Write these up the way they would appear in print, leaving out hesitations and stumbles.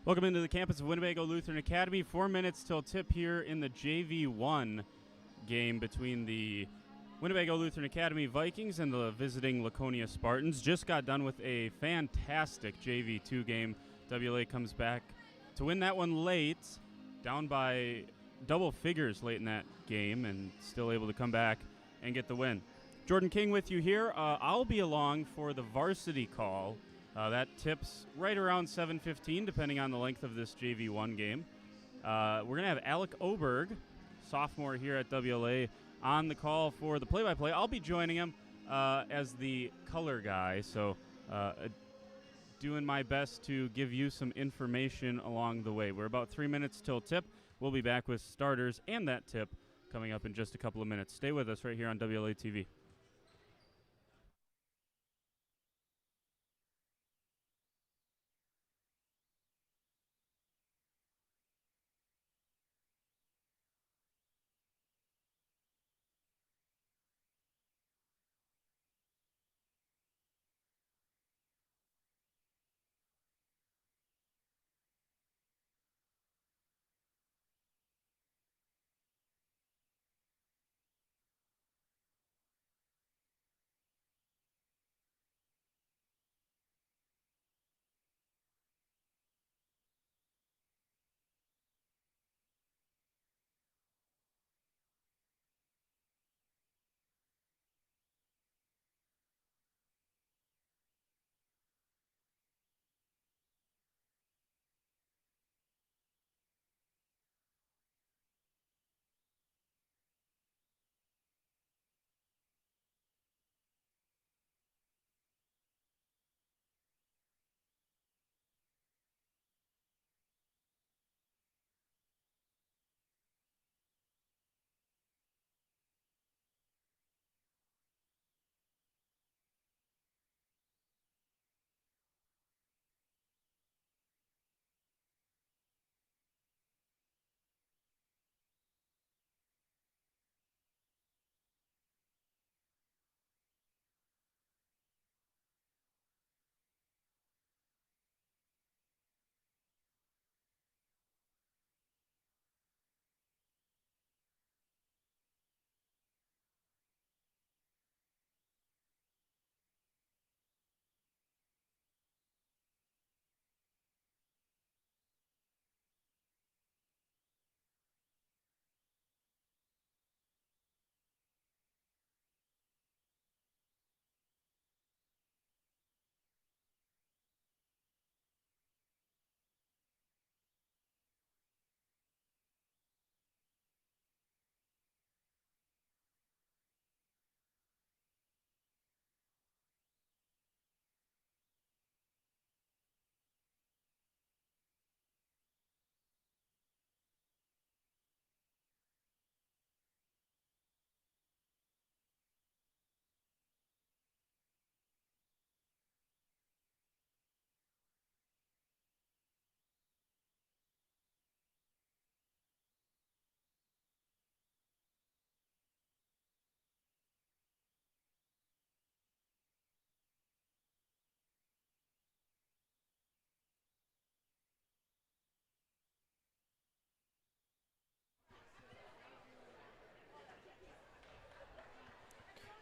Welcome into the campus of Winnebago Lutheran Academy. 4 minutes till tip here in the JV1 game between the Winnebago Lutheran Academy Vikings and the visiting Laconia Spartans. Just got done with a fantastic JV2 game. WLA comes back to win that one late, down by double figures late in that game, and still able to come back and get the win. Jordan King with you here. I'll be along for the varsity call. That tips right around 7:15, depending on the length of this JV1 game. We're going to have Alec Oberg, sophomore here at WLA, on the call for the play-by-play. I'll be joining him as the color guy, so doing my best to give you some information along the way. We're about 3 minutes till tip. We'll be back with starters and that tip coming up in just a couple of minutes. Stay with us right here on WLA TV.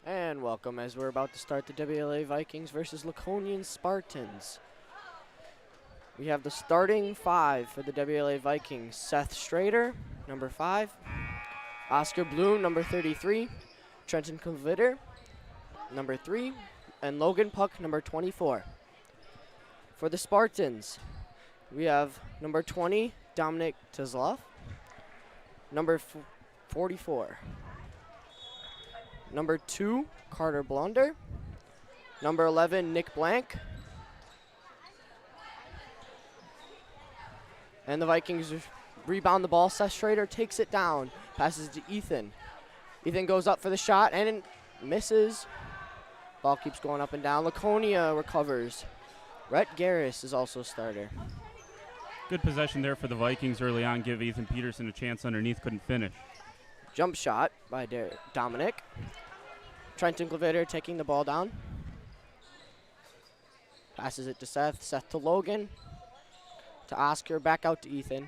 And welcome as we're about to start the WLA Vikings versus Laconian Spartans. We have the starting five for the WLA Vikings. Seth Strader, number 5. Oscar Bloom, number 33. Trenton Convitter, number 3. And Logan Puck, number 24. For the Spartans, we have number 20, Dominic Tizlov. Number 44. Number 2, Carter Blunder. Number 11, Nick Blank. And the Vikings rebound the ball. Seth Schrader takes it down, passes to Ethan. Ethan goes up for the shot and misses. Ball keeps going up and down. Laconia recovers. Rhett Garris is also a starter. Good possession there for the Vikings early on. Give Ethan Peterson a chance underneath. Couldn't finish. Jump shot by Dominic. Trenton Clevitter taking the ball down. Passes it to Seth. Seth to Logan. to Oscar, back out to Ethan.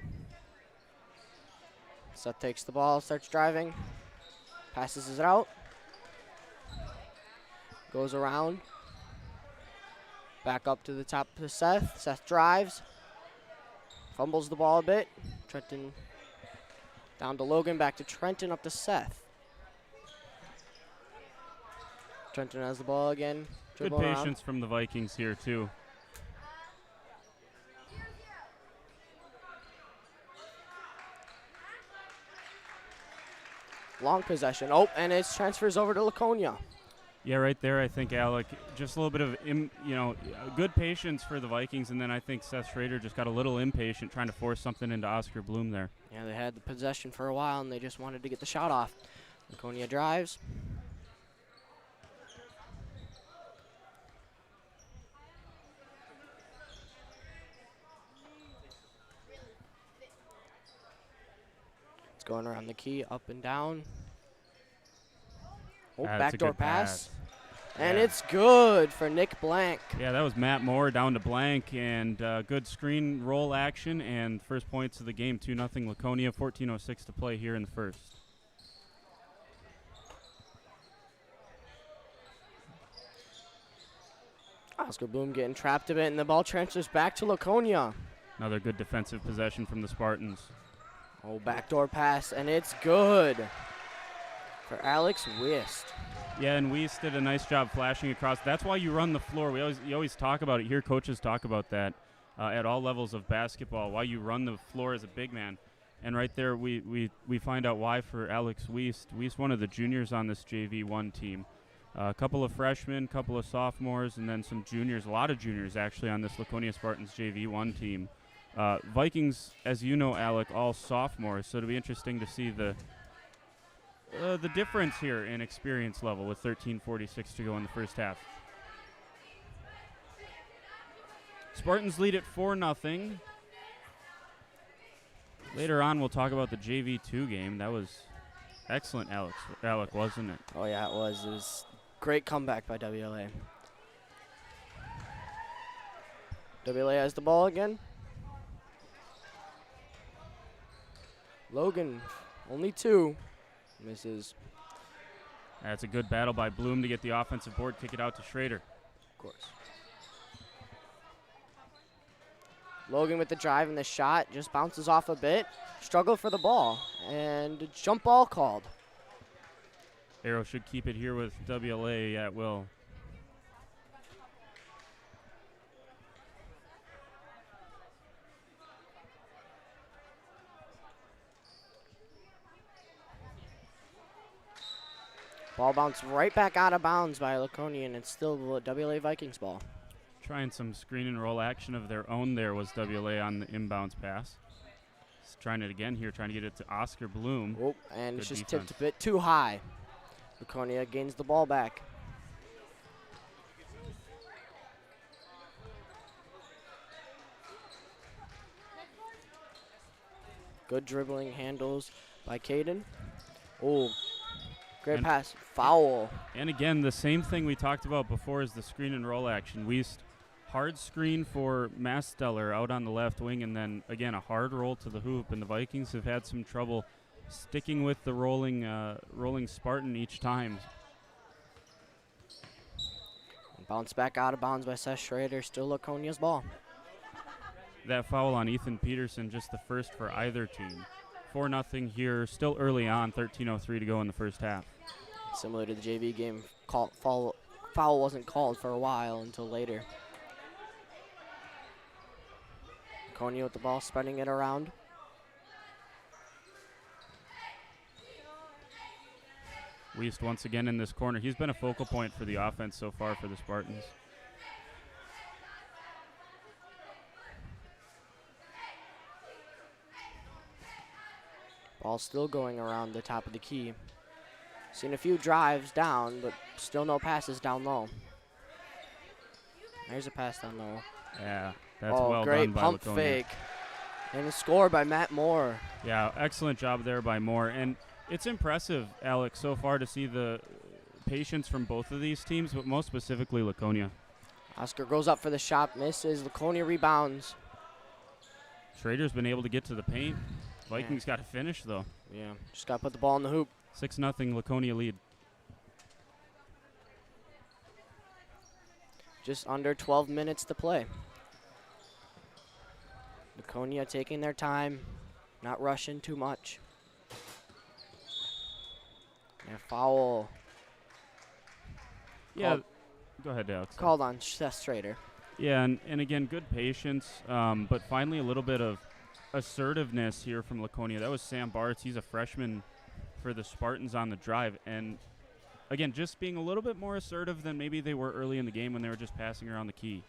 Seth takes the ball, starts driving, passes it out, goes around, back up to the top to Seth. Seth drives, fumbles the ball a bit. Trenton down to Logan, back to Trenton, up to Seth. Trenton has the ball again. Good patience from the Vikings here, too. Long possession. Oh, and it transfers over to Laconia. Yeah, right there, I think, Alec, just a little bit of, good patience for the Vikings, and then I think Seth Schrader just got a little impatient trying to force something into Oscar Bloom there. Yeah, they had the possession for a while, and they just wanted to get the shot off. Laconia drives. It's going around the key, up and down. Oh, backdoor pass. And it's good for Nick Blank. Yeah, that was Matt Moore down to Blank, and good screen roll action, and first points of the game, 2-0 Laconia, 14:06 to play here in the first. Oscar Bloom getting trapped a bit, and the ball transfers back to Laconia. Another good defensive possession from the Spartans. Oh, backdoor pass, and it's good for Alex Wist. Yeah, and Weiss did a nice job flashing across. That's why you run the floor. You always talk about it. Hear coaches talk about that at all levels of basketball, why you run the floor as a big man. And right there, we find out why for Alex Weiss. Weiss, one of the juniors on this JV1 team. A couple of freshmen, couple of sophomores, and then some juniors, a lot of juniors actually on this Laconia Spartans JV1 team. Vikings, as you know, Alec, all sophomores, so it'll be interesting to see the difference here in experience level with 13:46 to go in the first half. Spartans lead at 4-0. Later on, we'll talk about the JV2 game. That was excellent, Alec, wasn't it? Oh, yeah, it was. It was great comeback by WLA. WLA has the ball again. Logan, only 2. Misses. That's a good battle by Bloom to get the offensive board, kick it out to Schrader. Of course. Logan with the drive and the shot, just bounces off a bit. Struggle for the ball, and a jump ball called. Arrow should keep it here with WLA at will. Ball bounced right back out of bounds by Laconia, and it's still WLA Vikings ball. Trying some screen and roll action of their own there was WLA on the inbounds pass. Just trying it again here, trying to get it to Oscar Bloom. Oh, and it's just defense. tipped a bit too high. Laconia gains the ball back. Good dribbling handles by Caden. Oh, great pass. Foul. And again, the same thing we talked about before is the screen and roll action. Hard screen for Masteller out on the left wing, and then, again, a hard roll to the hoop. And the Vikings have had some trouble sticking with the rolling Spartan each time. Bounce back out of bounds by Seth Schrader. Still Laconia's ball. That foul on Ethan Peterson, just the first for either team. 4-0 here, still early on, 13:03 to go in the first half. Similar to the JV game, foul wasn't called for a while until later. Laconia with the ball, spreading it around. Weist once again in this corner. He's been a focal point for the offense so far for the Spartans. Ball still going around the top of the key. Seen a few drives down, but still no passes down low. There's a pass down low. Yeah, that's well done great by pump Laconia. fake. And a score by Matt Moore. Yeah, excellent job there by Moore. And it's impressive, Alex, so far to see the patience from both of these teams, but most specifically Laconia. Oscar goes up for the shot, misses. Laconia rebounds. Schrader's been able to get to the paint. Vikings got to finish, though. Yeah, just got to put the ball in the hoop. 6-0 Laconia lead. Just under 12 minutes to play. Laconia taking their time, not rushing too much. And a foul. Yeah, go ahead, Alex. Called on Seth Schrader. Yeah, and again, good patience, but finally a little bit of assertiveness here from Laconia. That was Sam Bartz. He's a freshman for the Spartans on the drive. And, again, just being a little bit more assertive than maybe they were early in the game when they were just passing around the key.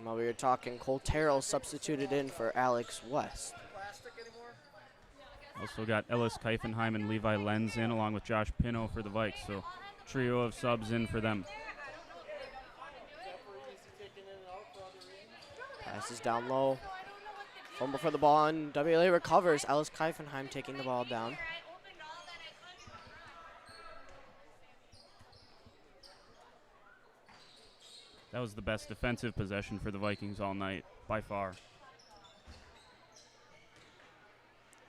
While we were talking, Cole Terrell substituted in for Alex West. Also got Ellis Keifenheim and Levi Lenz in, along with Josh Pino for the Vikes. So, trio of subs in for them. Passes down low. Fumble for the ball, and WLA recovers. Ellis Keifenheim taking the ball down. That was the best defensive possession for the Vikings all night, by far.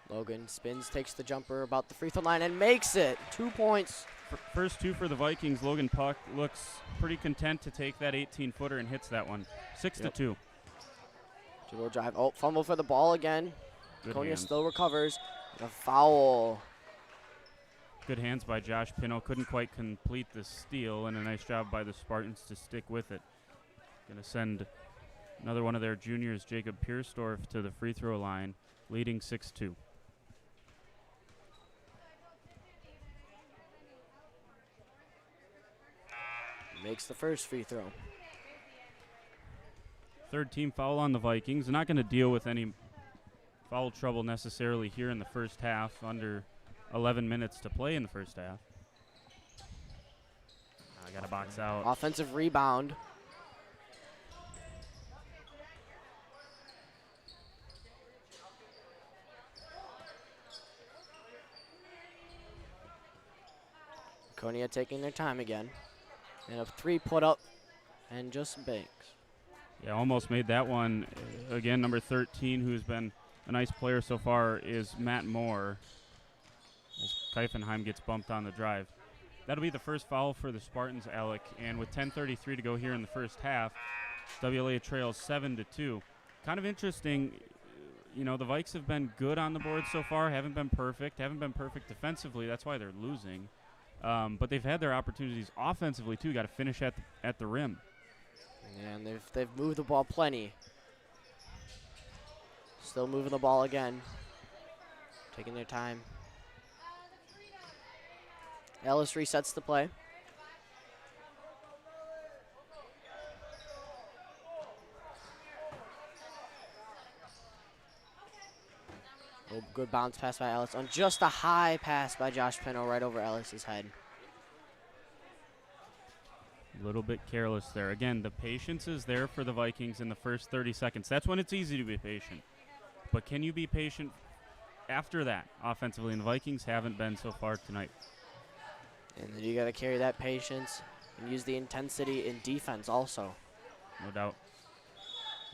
Logan spins, takes the jumper about the free throw line, and makes it. 2 points. First two for the Vikings. Logan Puck looks pretty content to take that 18-footer and hits that one. 6-2. Two-row drive. Oh, fumble for the ball again. Laconia hands. still recovers. A foul. Good hands by Josh Pino. Couldn't quite complete the steal, and a nice job by the Spartans to stick with it. Going to send another one of their juniors, Jacob Piersdorf, to the free throw line, leading 6-2. Makes the first free throw. Third team foul on the Vikings. They're not going to deal with any foul trouble necessarily here in the first half, under 11 minutes to play in the first half. I got to box out. Offensive rebound. Laconia taking their time again. And a three put up and just banks. Yeah, almost made that one. Again, number 13, who's been a nice player so far, is Matt Moore. As Keifenheim gets bumped on the drive. That'll be the first foul for the Spartans, Alec. And with 10:33 to go here in the first half, WLA trails 7-2. Kind of interesting. You know, the Vikes have been good on the board so far. Haven't been perfect defensively. That's why they're losing. But they've had their opportunities offensively, too. Got to finish at the rim. Yeah, and they've moved the ball plenty. Still moving the ball again. Taking their time. Ellis resets the play. Oh, good bounce pass by Ellis on just a high pass by Josh Pino right over Ellis's head. A little bit careless there. Again, the patience is there for the Vikings in the first 30 seconds. That's when it's easy to be patient. But can you be patient after that offensively? And the Vikings haven't been so far tonight. And then you got to carry that patience and use the intensity in defense also. No doubt.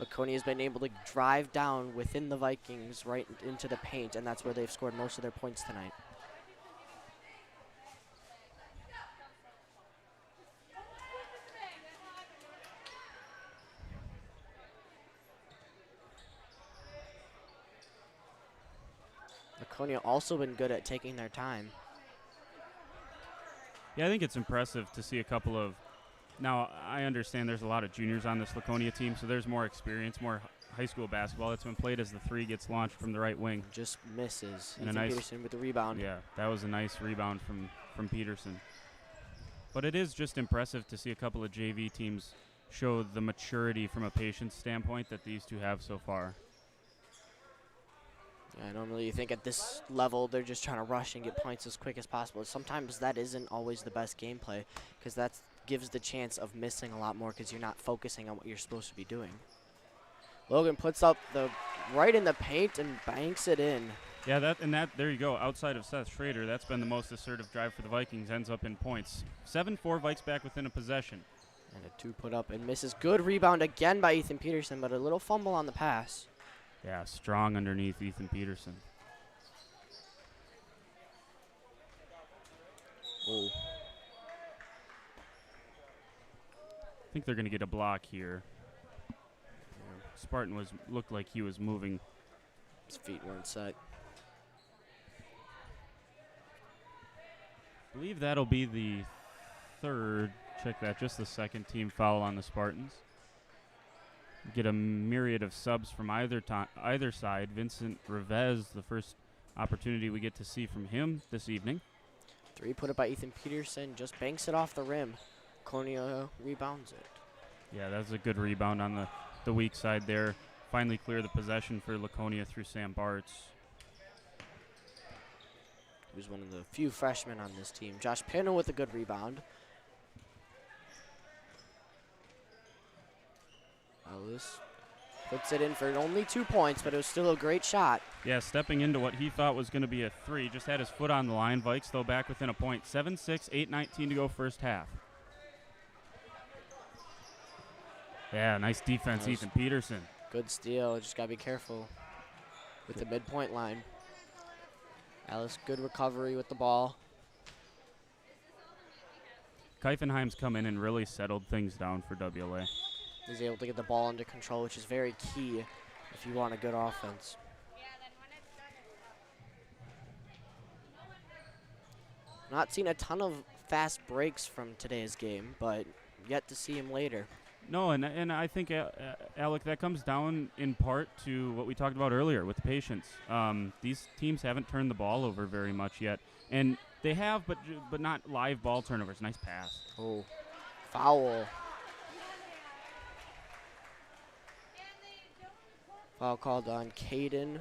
Laconia has been able to drive down within the Vikings right into the paint, and that's where they've scored most of their points tonight. Laconia also been good at taking their time. Yeah, I think it's impressive to see a couple of. Now, I understand there's a lot of juniors on this Laconia team, so there's more experience, more high school basketball that's been played as the three gets launched from the right wing. Just misses. And Ethan Peterson with the rebound. Yeah, that was a nice rebound from Peterson. But it is just impressive to see a couple of JV teams show the maturity from a patience standpoint that these two have so far. Yeah, normally you think at this level they're just trying to rush and get points as quick as possible. Sometimes that isn't always the best gameplay because that gives the chance of missing a lot more because you're not focusing on what you're supposed to be doing. Logan puts up the right in the paint and banks it in. Yeah, there you go. Outside of Seth Schrader, that's been the most assertive drive for the Vikings. Ends up in points. 7-4 Vikes back within a possession. And a two put up and misses. Good rebound again by Ethan Peterson, but a little fumble on the pass. Yeah, strong underneath Ethan Peterson. Oh. I think they're going to get a block here. Spartan looked like he was moving. His feet weren't set. I believe that'll be the third. Check that, just the second team foul on the Spartans. Get a myriad of subs from either side. Vincent Revez, the first opportunity we get to see from him this evening. 3 put up by Ethan Peterson, just banks it off the rim. Laconia rebounds it. Yeah, that's a good rebound on the weak side there. Finally clear the possession for Laconia through Sam Bartz. He was one of the few freshmen on this team. Josh Pino with a good rebound. Ellis puts it in for only 2 points, but it was still a great shot. Yeah, stepping into what he thought was going to be a 3. Just had his foot on the line. Vikes, though, back within a point. 7-6, 8:19 to go first half. Yeah, nice defense, Ethan Peterson. Good steal. Just got to be careful with the midpoint line. Ellis, good recovery with the ball. Keifenheim's come in and really settled things down for WLA. He's able to get the ball under control, which is very key if you want a good offense. Not seen a ton of fast breaks from today's game, but yet to see him later. No, and I think, Alec, that comes down in part to what we talked about earlier with patience. These teams haven't turned the ball over very much yet. And they have, but not live ball turnovers. Nice pass. Oh, foul. Foul called on Caden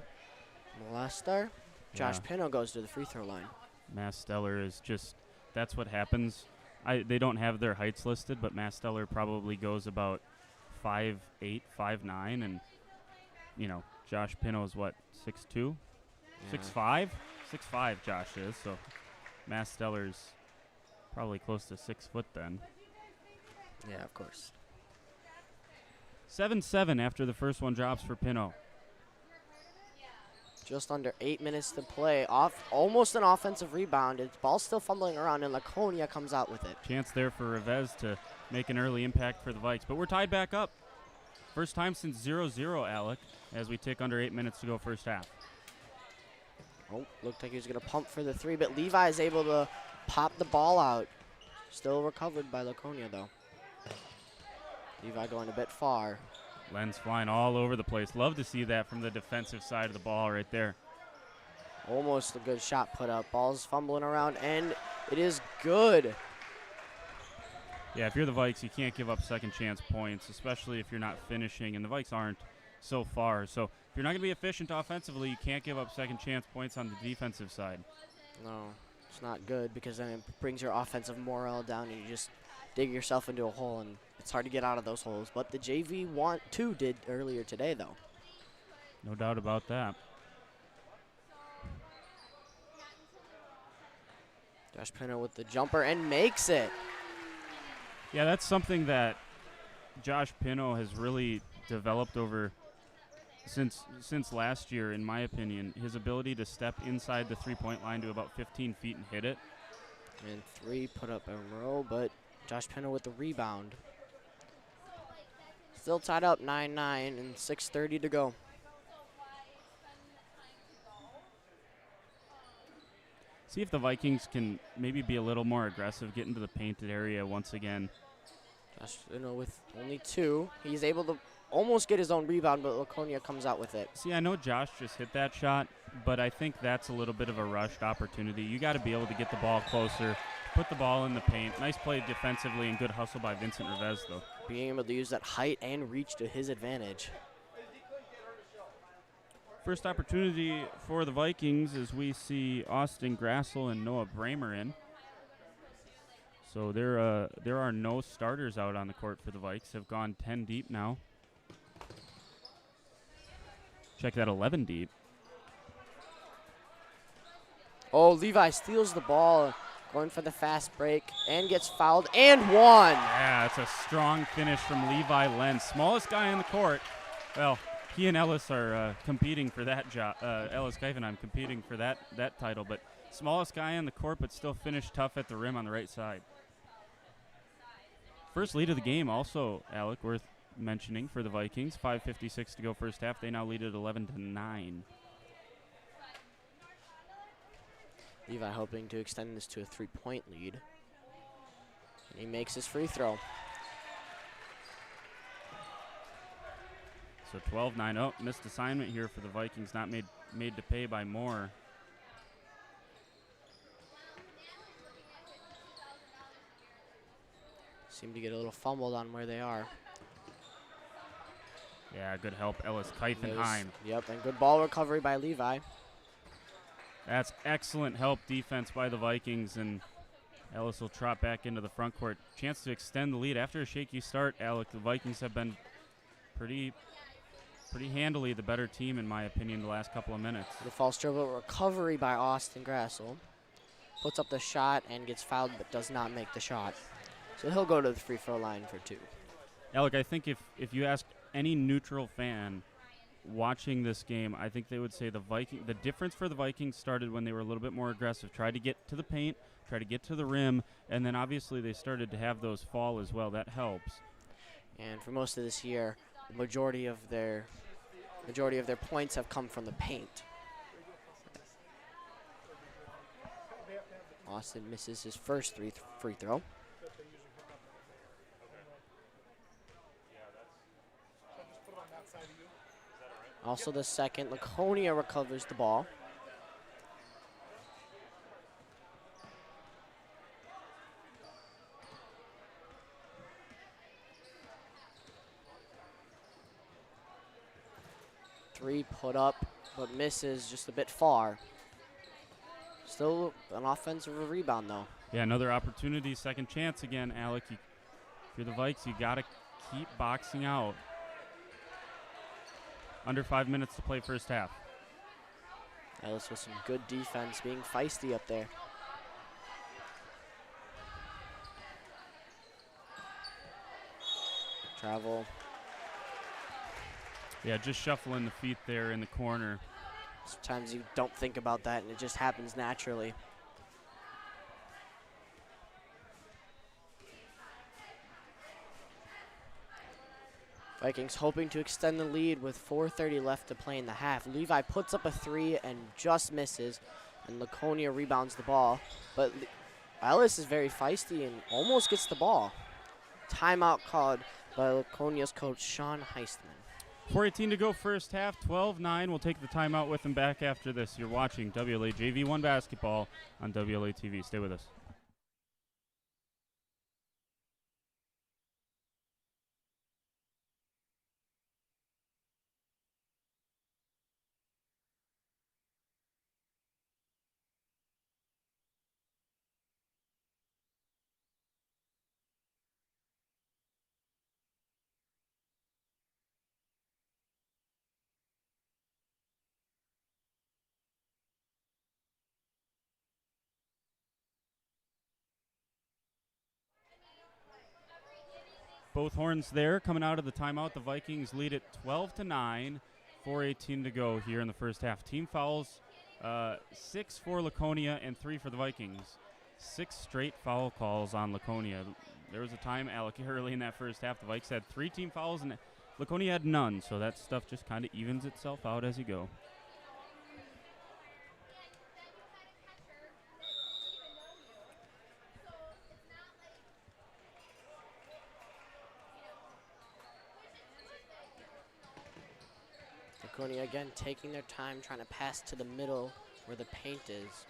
Molestar. Josh Pino goes to the free throw line. Masteller is just, that's what happens. They don't have their heights listed, but Masteller probably goes about 5'8", 5'9", and, Josh Pino is what, 6'2"? Yeah. 6'5"? 6'5" Josh is, so Masteller's probably close to 6 foot then. Yeah, of course. 7-7 after the first one drops for Pino. Just under 8 minutes to play. Almost an offensive rebound. It's ball still fumbling around, and Laconia comes out with it. Chance there for Revez to make an early impact for the Vikes. But we're tied back up. First time since 0-0, Alec, as we tick under 8 minutes to go first half. Oh, looked like he was going to pump for the 3, but Levi is able to pop the ball out. Still recovered by Laconia, though. Levi going a bit far. Len's flying all over the place. Love to see that from the defensive side of the ball right there. Almost a good shot put up. Ball's fumbling around, and it is good. Yeah, if you're the Vikes, you can't give up second chance points, especially if you're not finishing, and the Vikes aren't so far. So if you're not going to be efficient offensively, you can't give up second chance points on the defensive side. No, it's not good because then it brings your offensive morale down, and you just dig yourself into a hole, and it's hard to get out of those holes. But the JV1 2 did earlier today, though. No doubt about that. Josh Pino with the jumper and makes it. Yeah, that's something that Josh Pino has really developed over since last year, in my opinion. His ability to step inside the three-point line to about 15 feet and hit it. And 3 put up in a row, but Josh Pino with the rebound. Still tied up 9-9 and 6:30 to go. See if the Vikings can maybe be a little more aggressive, get into the painted area once again. Josh Pino with only 2. He's able to almost get his own rebound, but Laconia comes out with it. See, I know Josh just hit that shot, but I think that's a little bit of a rushed opportunity. You got to be able to get the ball closer, put the ball in the paint. Nice play defensively and good hustle by Vincent Revez, though. Being able to use that height and reach to his advantage. First opportunity for the Vikings as we see Austin Grassel and Noah Bramer in. So there are no starters out on the court for the Vikes. Have gone 10 deep now. Check that, 11 deep. Oh, Levi steals the ball, going for the fast break, and gets fouled, and one. Yeah, it's a strong finish from Levi Lenz. Smallest guy in the court. Well, he and Ellis are competing for that job. Ellis Keifenheim competing for that title, but smallest guy on the court, but still finished tough at the rim on the right side. First lead of the game also, Alec, worth mentioning for the Vikings. 5:56 to go first half. They now lead at 11-9. Levi hoping to extend this to a 3-point lead. And he makes his free throw. So 12-9. Oh, missed assignment here for the Vikings. Not made to pay by more. Seem to get a little fumbled on where they are. Yeah, good help, Ellis Keifenheim. Yep, and good ball recovery by Levi. That's excellent help defense by the Vikings, and Ellis will trot back into the front court. Chance to extend the lead after a shaky start, Alec. The Vikings have been pretty handily the better team, in my opinion, the last couple of minutes. The false dribble recovery by Austin Grassel. Puts up the shot and gets fouled, but does not make the shot. So he'll go to the free throw line for 2. Alec, I think if you ask any neutral fan watching this game, I think they would say the difference for the Vikings started when they were a little bit more aggressive, tried to get to the paint, tried to get to the rim, and then obviously they started to have those fall as well. That helps. And for most of this year, the majority of their points have come from the paint. Austin misses his first free throw. Also the second. Laconia recovers the ball. Three put up, but misses just a bit far. Still an offensive rebound, though. Yeah, another opportunity, second chance again, Alec. If you're the Vikes, you got to keep boxing out. Under 5 minutes to play first half. Ellis with some good defense, being feisty up there. Travel. Yeah, just shuffling the feet there in the corner. Sometimes you don't think about that, and it just happens naturally. Vikings hoping to extend the lead with 4:30 left to play in the half. Levi puts up a 3 and just misses, and Laconia rebounds the ball. But Ellis is very feisty and almost gets the ball. Timeout called by Laconia's coach, Sean Heistman. 4:18 to go first half, 12-9. We'll take the timeout with them back after this. You're watching WLA JV1 basketball on WLA TV. Stay with us. Both horns there coming out of the timeout. The Vikings lead it 12-9, 4:18 to go here in the first half. Team fouls, 6 for Laconia and 3 for the Vikings. 6 straight foul calls on Laconia. There was a time, Alec, early in that first half, the Vikes had 3 team fouls and Laconia had none, so that stuff just kind of evens itself out as you go. Laconia again taking their time, trying to pass to the middle where the paint is.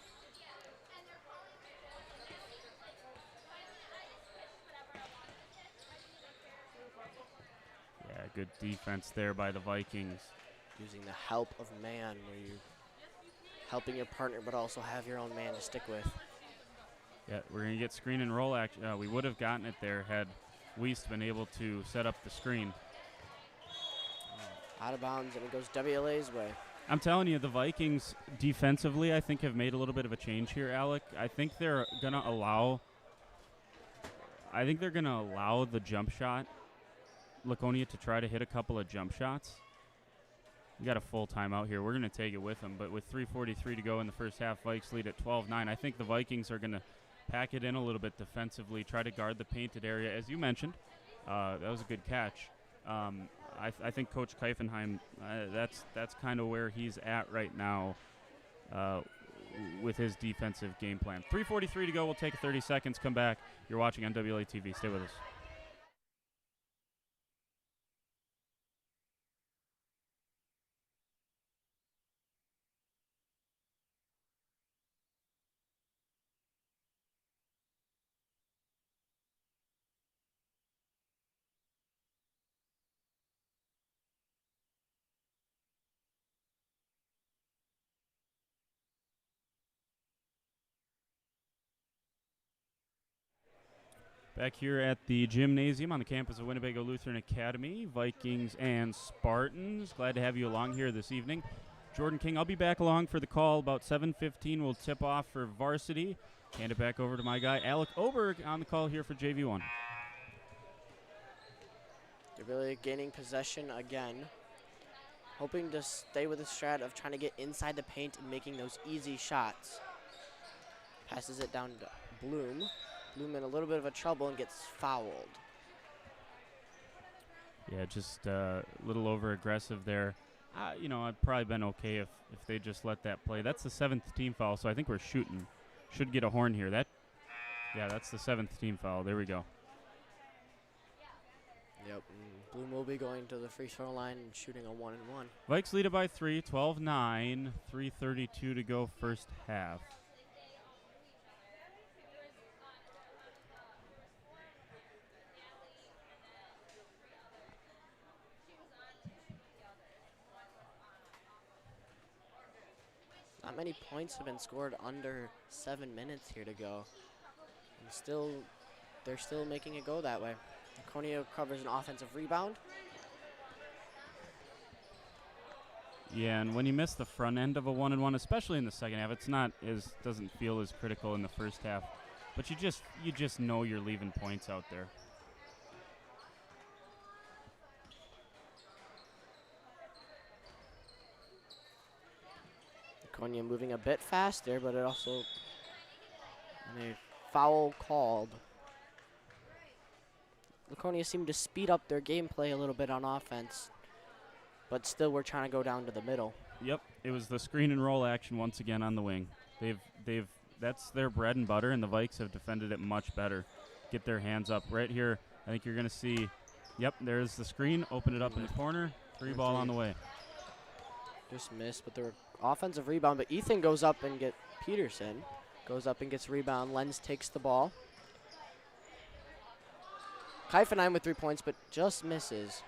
Yeah, good defense there by the Vikings. Using the help of man, where you're helping your partner but also have your own man to stick with. Yeah, we're going to get screen and roll action. We would have gotten it there had Wiest been able to set up the screen. Out of bounds, and it goes WLA's way. I'm telling you, the Vikings defensively, I think, have made a little bit of a change here, Alec. I think they're going to allow the jump shot, Laconia, to try to hit a couple of jump shots. We got a full timeout here. We're going to take it with them, but with 3:43 to go in the first half, Vikes lead at 12-9. I think the Vikings are going to pack it in a little bit defensively, try to guard the painted area. As you mentioned, that was a good catch. I think Coach Keifenheim, that's kind of where he's at right now with his defensive game plan. 3:43 to go. We'll take 30 seconds, come back. You're watching on WLA TV. Stay with us. Back here at the gymnasium on the campus of Winnebago Lutheran Academy, Vikings and Spartans. Glad to have you along here this evening. Jordan King, I'll be back along for the call about 7:15. We'll tip off for varsity. Hand it back over to my guy, Alec Oberg, on the call here for JV1. They're really gaining possession again. Hoping to stay with the strat of trying to get inside the paint and making those easy shots. Passes it down to Bloom. Bloom in a little bit of a trouble and gets fouled. Yeah, just a little over-aggressive there. I'd probably been okay if they just let that play. That's the 7th team foul, so I think we're shooting. Should get a horn here. That's the 7th team foul. There we go. Yep, Bloom will be going to the free throw line and shooting a 1-and-1. Vikes lead it by 3, 12-9, 3:32 to go first half. Not many points have been scored under 7 minutes here to go. And they're still making it go that way. Laconia covers an offensive rebound. Yeah, and when you miss the front end of a 1-and-1, especially in the second half, doesn't feel as critical in the first half. But you just know you're leaving points out there. Laconia moving a bit faster, but it also a foul called. Laconia seemed to speed up their gameplay a little bit on offense, but still we're trying to go down to the middle. Yep, it was the screen and roll action once again on the wing. That's their bread and butter, and the Vikes have defended it much better. Get their hands up right here. I think you're going to see, yep, there's the screen. Open it up in the corner. Three ball on the way. Just missed, but the offensive rebound. But Ethan goes up and Peterson goes up and gets a rebound. Lenz takes the ball. Keifenheim with 3 points, but just misses.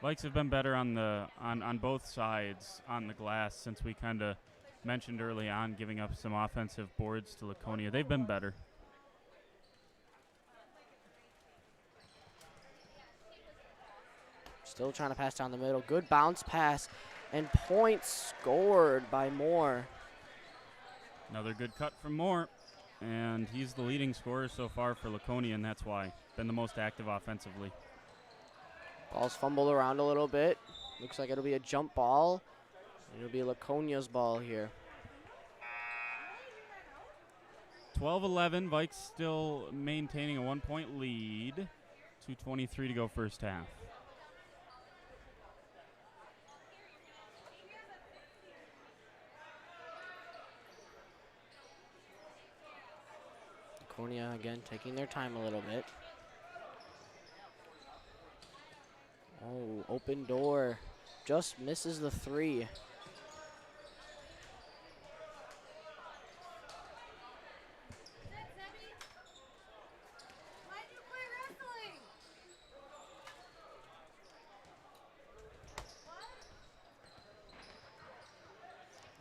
Vikes have been better on both sides on the glass since we kind of mentioned early on, giving up some offensive boards to Laconia. They've been better. Still trying to pass down the middle. Good bounce pass, and points scored by Moore. Another good cut from Moore, and he's the leading scorer so far for Laconia, and that's why. Been the most active offensively. Ball's fumbled around a little bit. Looks like it'll be a jump ball. It'll be Laconia's ball here. 12-11, Vikes still maintaining a 1-point lead. 2:23 to go first half. Laconia again taking their time a little bit. Oh, open door. Just misses the 3.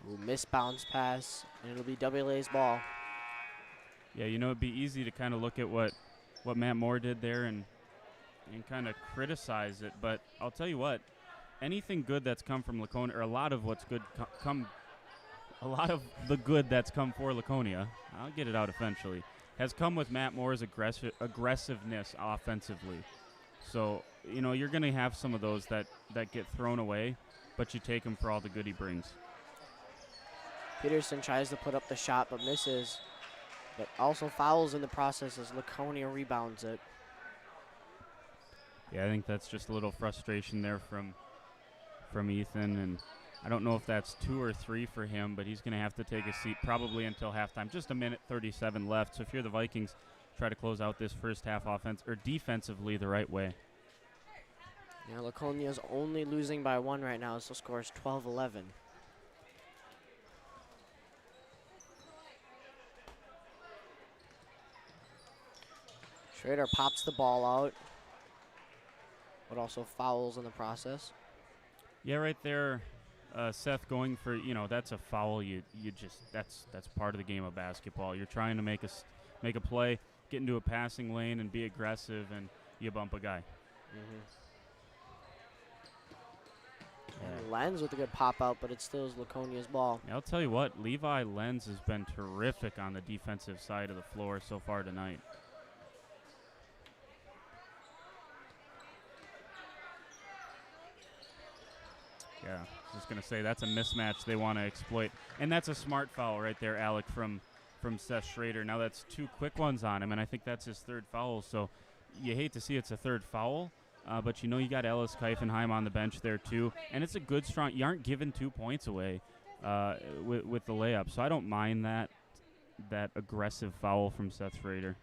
Ooh, missed bounce pass, and it'll be WLA's ball. Yeah, it'd be easy to kind of look at what Matt Moore did there and kind of criticize it, but I'll tell you what, anything good that's come from Laconia, or a lot of the good that's come for Laconia, I'll get it out eventually, has come with Matt Moore's aggressiveness offensively. So, you're going to have some of those that get thrown away, but you take him for all the good he brings. Peterson tries to put up the shot but misses, but also fouls in the process as Laconia rebounds it. Yeah, I think that's just a little frustration there from Ethan, and I don't know if that's 2 or 3 for him, but he's going to have to take a seat probably until halftime. Just a minute 37 left, so if you're the Vikings, try to close out this first half defensively the right way. Yeah, Laconia's only losing by 1 right now, so score is 12-11. Schrader pops the ball out, but also fouls in the process. Yeah, right there, Seth going for, that's a foul. You just that's part of the game of basketball. You're trying to make a play, get into a passing lane, and be aggressive, and you bump a guy. And Lenz with a good pop out, but it still is Laconia's ball. Yeah, I'll tell you what, Levi Lenz has been terrific on the defensive side of the floor so far tonight. Yeah, I was just going to say that's a mismatch they want to exploit. And that's a smart foul right there, Alec, from Seth Schrader. Now that's 2 quick ones on him, and I think that's his 3rd foul. So you hate to see it's a 3rd foul, but you got Ellis Keifenheim on the bench there too. And it's a good, strong – you aren't giving 2 points away with the layup. So I don't mind that aggressive foul from Seth Schrader.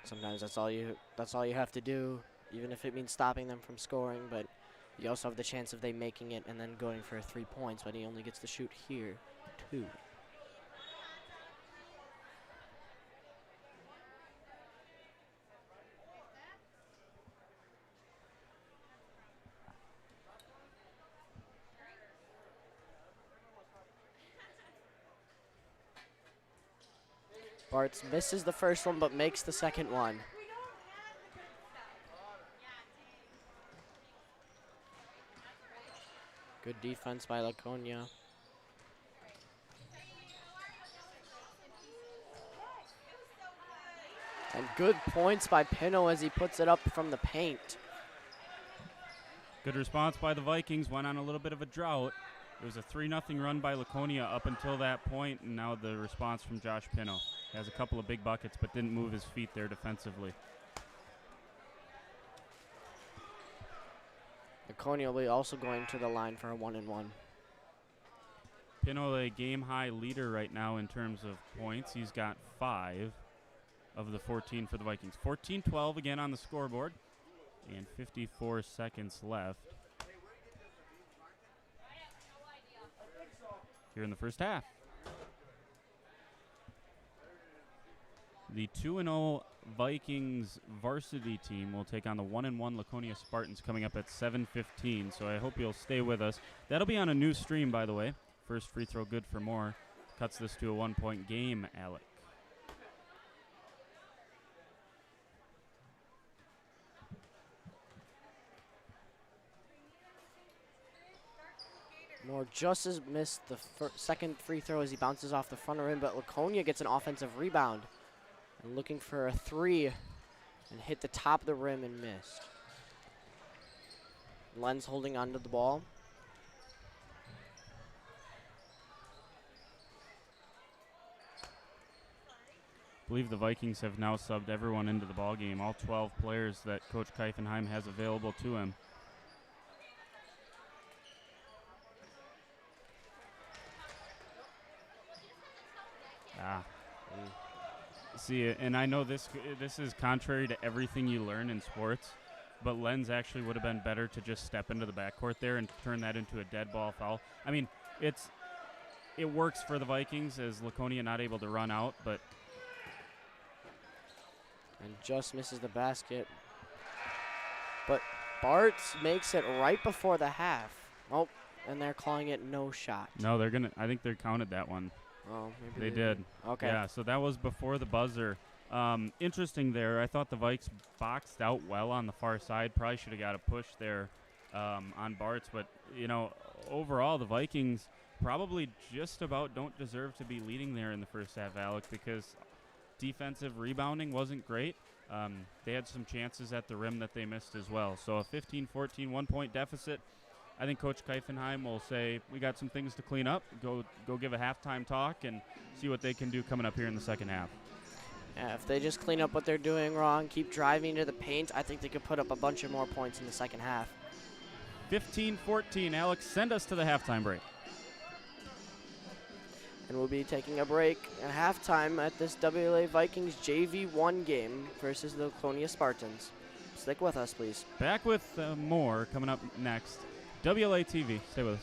Sometimes that's all you have to do, even if it means stopping them from scoring, but – you also have the chance of they making it and then going for 3 points, but he only gets to shoot here 2. Bartz misses the first one but makes the second one. Good defense by Laconia. And good points by Pino as he puts it up from the paint. Good response by the Vikings. Went on a little bit of a drought. It was a 3-0 run by Laconia up until that point, and now the response from Josh Pino. He has a couple of big buckets, but didn't move his feet there defensively. Laconia will be also going to the line for a 1-and-1. Pino, a game-high leader right now in terms of points. He's got 5 of the 14 for the Vikings. 14-12 again on the scoreboard, and 54 seconds left here in the first half. The 2-0 Vikings varsity team will take on the 1-1 Laconia Spartans coming up at 7:15, so I hope you'll stay with us. That'll be on a new stream, by the way. First free throw good for more. Cuts this to a 1-point game, Alec. Moore just has missed the second free throw as he bounces off the front rim, but Laconia gets an offensive rebound. And looking for a 3 and hit the top of the rim and missed. Lenz holding onto the ball. I believe the Vikings have now subbed everyone into the ball game, all 12 players that Coach Keifenheim has available to him. See, and I know this is contrary to everything you learn in sports, but Lenz actually would have been better to just step into the backcourt there and turn that into a dead ball foul. I mean, it works for the Vikings as Laconia not able to run out, but and just misses the basket. But Bartz makes it right before the half. Oh, and they're calling it no shot. No, I think they counted that one. Oh, maybe they did. Okay. Yeah, so that was before the buzzer. Interesting there. I thought the Vikes boxed out well on the far side. Probably should have got a push there on Bartz. But, overall, the Vikings probably just about don't deserve to be leading there in the first half, Alec, because defensive rebounding wasn't great. They had some chances at the rim that they missed as well. So a 15-14 1-point deficit. I think Coach Keifenheim will say, we got some things to clean up. Go give a halftime talk and see what they can do coming up here in the second half. Yeah, if they just clean up what they're doing wrong, keep driving to the paint, I think they could put up a bunch of more points in the second half. 15-14. Alex, send us to the halftime break. And we'll be taking a break at halftime at this WLA Vikings JV1 game versus the Laconia Spartans. Stick with us, please. Back with more coming up next. WLA TV. Stay with us.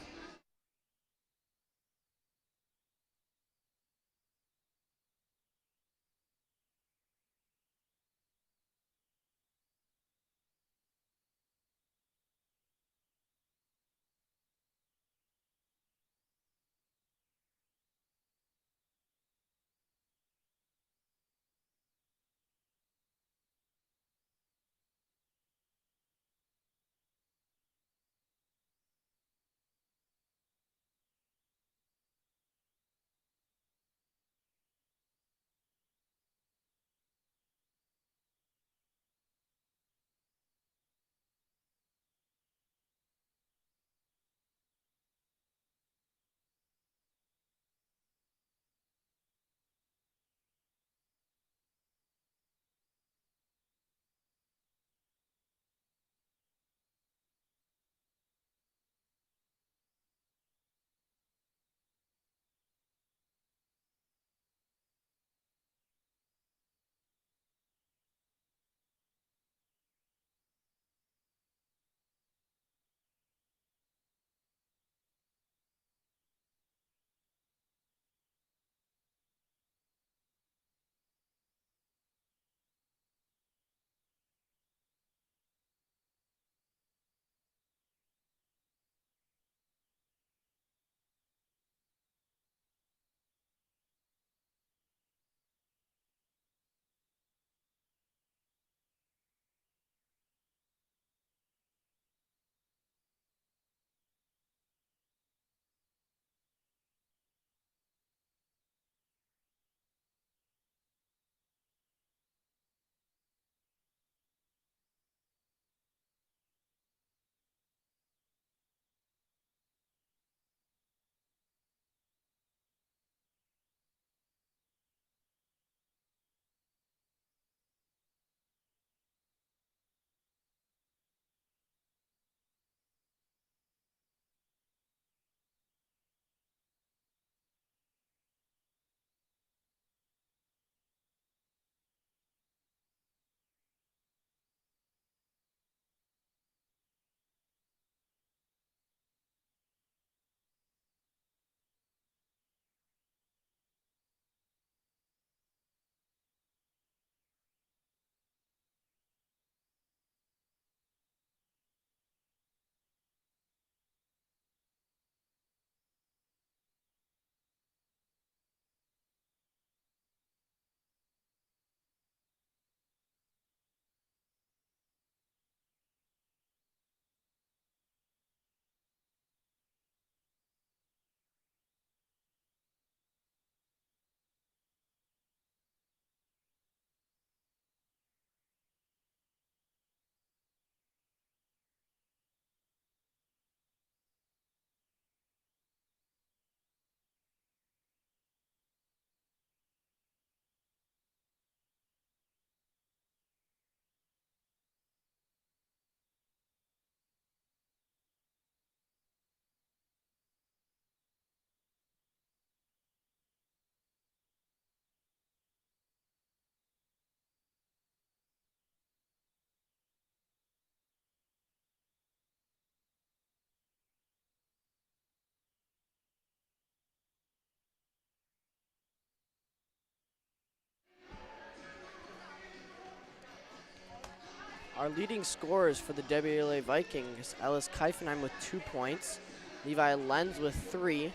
Our leading scorers for the WLA Vikings, Ellis Keifenheim with 2 points, Levi Lenz with 3,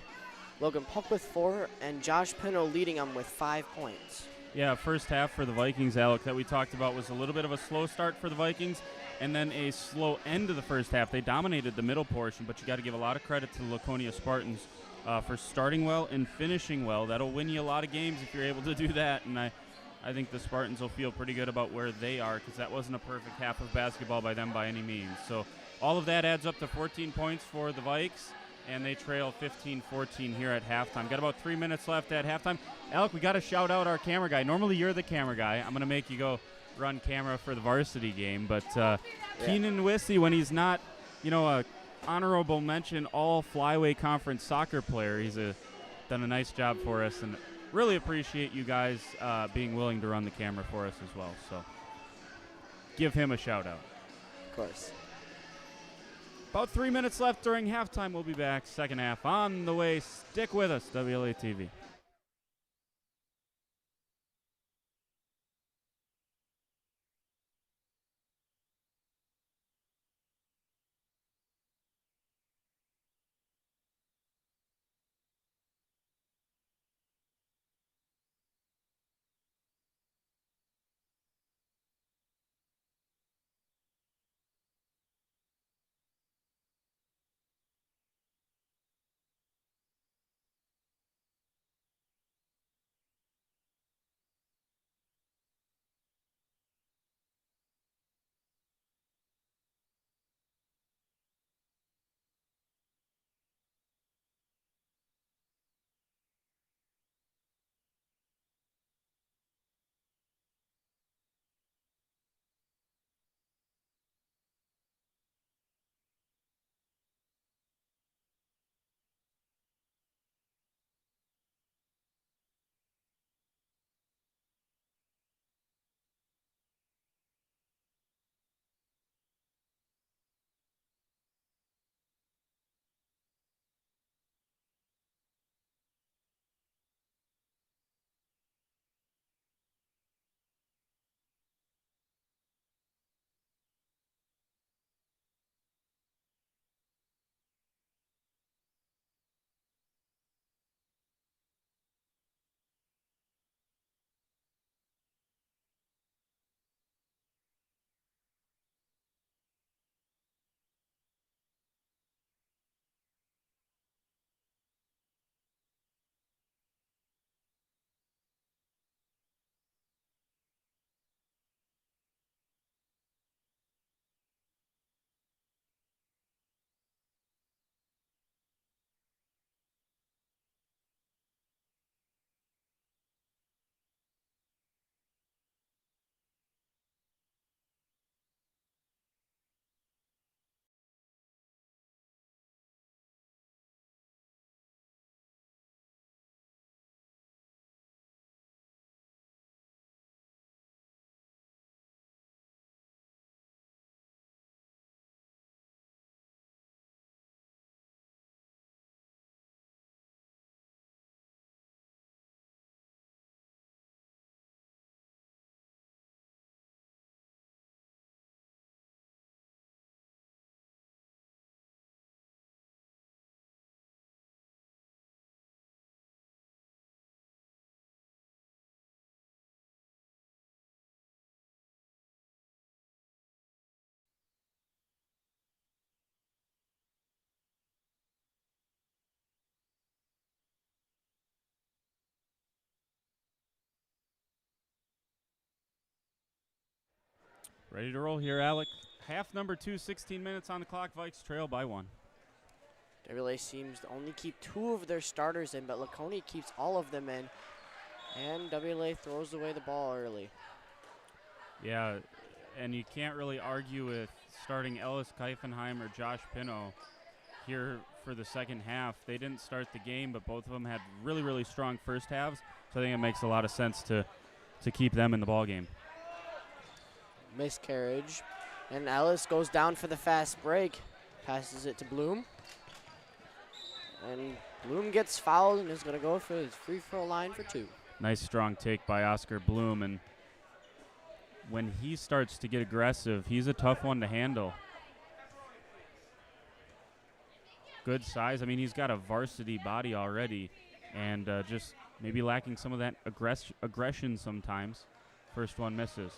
Logan Puck with 4, and Josh Pino leading them with 5 points. Yeah, first half for the Vikings, Alec, that we talked about was a little bit of a slow start for the Vikings and then a slow end to the first half. They dominated the middle portion, but you got to give a lot of credit to the Laconia Spartans for starting well and finishing well. That'll win you a lot of games if you're able to do that, and I think the Spartans will feel pretty good about where they are because that wasn't a perfect half of basketball by them by any means. So all of that adds up to 14 points for the Vikes, and they trail 15-14 here at halftime. Got about 3 minutes left at halftime. Alec, we got to shout out our camera guy. Normally you're the camera guy. I'm going to make you go run camera for the varsity game, but Keenan Wissey, when he's not, a honorable mention all flyweight conference soccer player, he's done a nice job for us, and really appreciate you guys being willing to run the camera for us as well. So give him a shout out. Of course. About 3 minutes left during halftime. We'll be back. Second half on the way. Stick with us, WLA TV. Ready to roll here, Alec. Half number 2, 16 minutes on the clock. Vikes trail by 1. WLA seems to only keep 2 of their starters in, but Laconia keeps all of them in. And WLA throws away the ball early. Yeah, and you can't really argue with starting Ellis Keifenheim or Josh Pino here for the second half. They didn't start the game, but both of them had really, really strong first halves. So I think it makes a lot of sense to keep them in the ball game. Miscarriage. And Ellis goes down for the fast break. Passes it to Bloom. And Bloom gets fouled and is going to go for his free throw line for 2. Nice strong take by Oscar Bloom. And when he starts to get aggressive, he's a tough one to handle. Good size. I mean, he's got a varsity body already, and just maybe lacking some of that aggression sometimes. First one misses.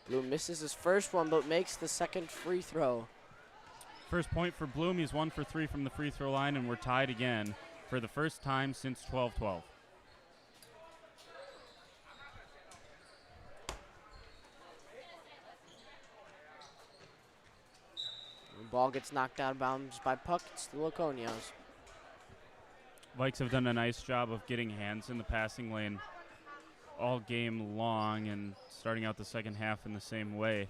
Bloom misses his first one, but makes the second free throw. First point for Bloom. He's 1 for 3 from the free throw line, and we're tied again for the first time since 12-12. The ball gets knocked out of bounds by Puck. It's the Laconias. Vikes have done a nice job of getting hands in the passing lane all game long and starting out the second half in the same way.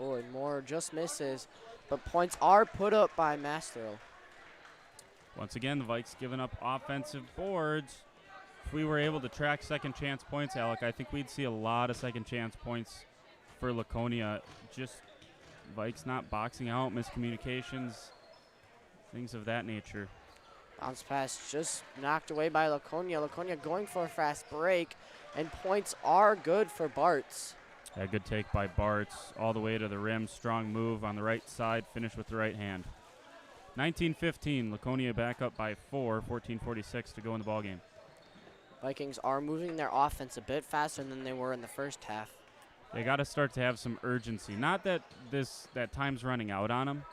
Oh, and Moore just misses, but points are put up by Mastro. Once again, the Vikes giving up offensive boards. If we were able to track second chance points, Alec, I think we'd see a lot of second chance points for Laconia. Just Vikes not boxing out, miscommunications, things of that nature. Bounce pass just knocked away by Laconia. Laconia going for a fast break, and points are good for Bartz. A good take by Bartz all the way to the rim. Strong move on the right side, finish with the right hand. 19-15, Laconia back up by 4, 14:46 to go in the ballgame. Vikings are moving their offense a bit faster than they were in the first half. They got to start to have some urgency. Not that that time's running out on them,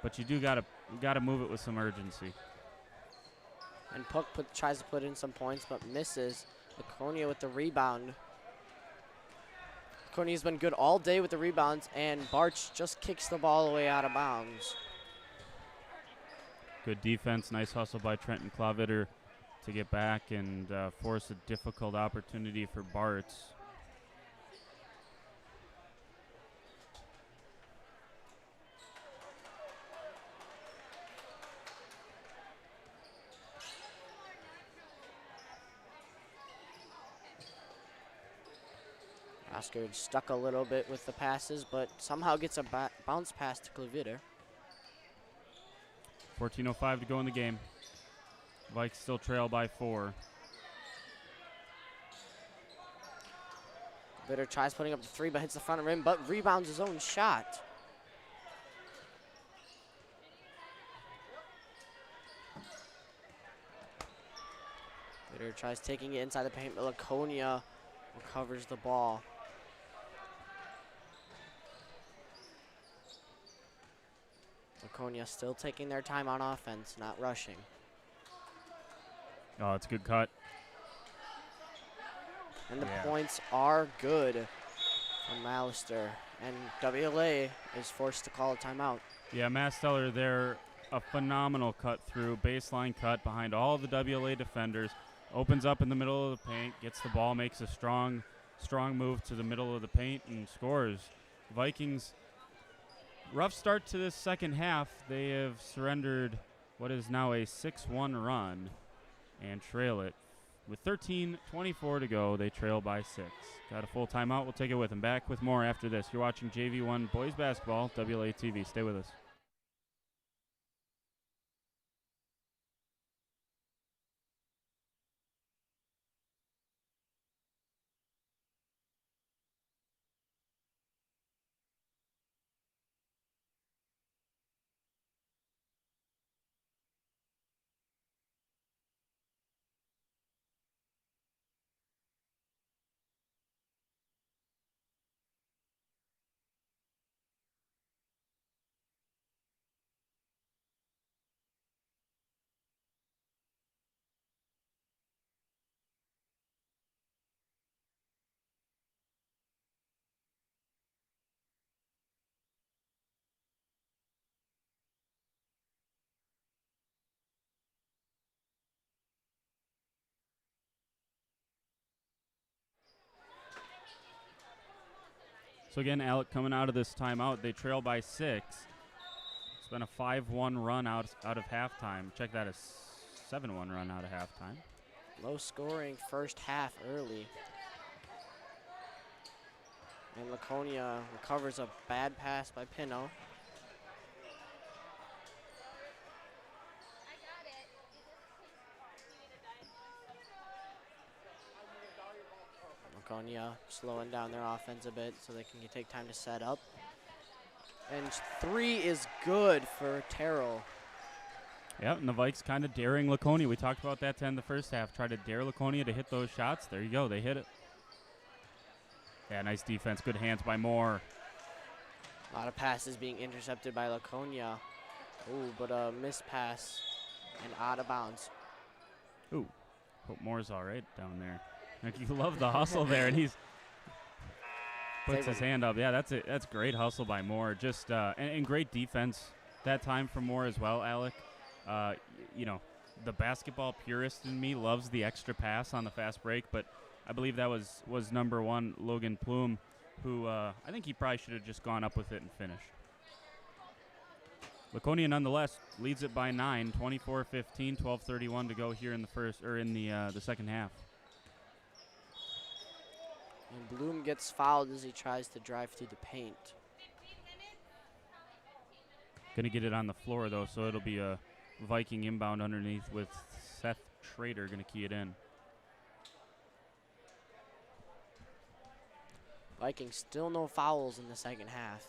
but you do got to move it with some urgency. And Puck tries to put in some points, but misses. Laconia with the rebound. Laconia's been good all day with the rebounds, and Bartz just kicks the ball away out of bounds. Good defense, nice hustle by Trenton Clavitter to get back and force a difficult opportunity for Bartz. Oscar stuck a little bit with the passes, but somehow gets a bounce pass to Clavitter. 14:05 to go in the game. Vikes still trail by 4. Clavitter tries putting up the 3, but hits the front rim, but rebounds his own shot. Clavitter tries taking it inside the paint, but Laconia recovers the ball. Laconia still taking their time on offense, not rushing. Oh, it's a good cut. And the points are good from Mallister. And WLA is forced to call a timeout. Yeah, Masteller there, a phenomenal cut through, baseline cut behind all the WLA defenders. Opens up in the middle of the paint, gets the ball, makes a strong move to the middle of the paint, and scores. Vikings, rough start to this second half. They have surrendered what is now a 6-1 run and trail it. With 13:24 to go, they trail by 6. Got a full timeout. We'll take it with them. Back with more after this. You're watching JV1 Boys Basketball, WLA TV. Stay with us. So again, Alec, coming out of this timeout, they trail by 6. It's been a 5-1 run out of halftime. Check that, a 7-1 run out of halftime. Low scoring first half early. And Laconia recovers a bad pass by Pino. Laconia slowing down their offense a bit so they can take time to set up. And 3 is good for Terrell. Yeah, and the Vikes kind of daring Laconia. We talked about that to end the first half. Try to dare Laconia to hit those shots. There you go. They hit it. Yeah, nice defense. Good hands by Moore. A lot of passes being intercepted by Laconia. Ooh, but a missed pass and out of bounds. Ooh, hope Moore's all right down there. Like, you love the hustle there, and he's puts his hand up. Yeah, that's it. That's great hustle by Moore. Just and great defense that time from Moore as well, Alec. You know, the basketball purist in me loves the extra pass on the fast break, but I believe that was number 1, Logan Plume, who I think he probably should have just gone up with it and finished. Laconia nonetheless leads it by 9, 24-15, 12:31 to go here in the second half. And Bloom gets fouled as he tries to drive through the paint. Gonna get it on the floor though, so it'll be a Viking inbound underneath with Seth Schrader gonna key it in. Vikings still no fouls in the second half,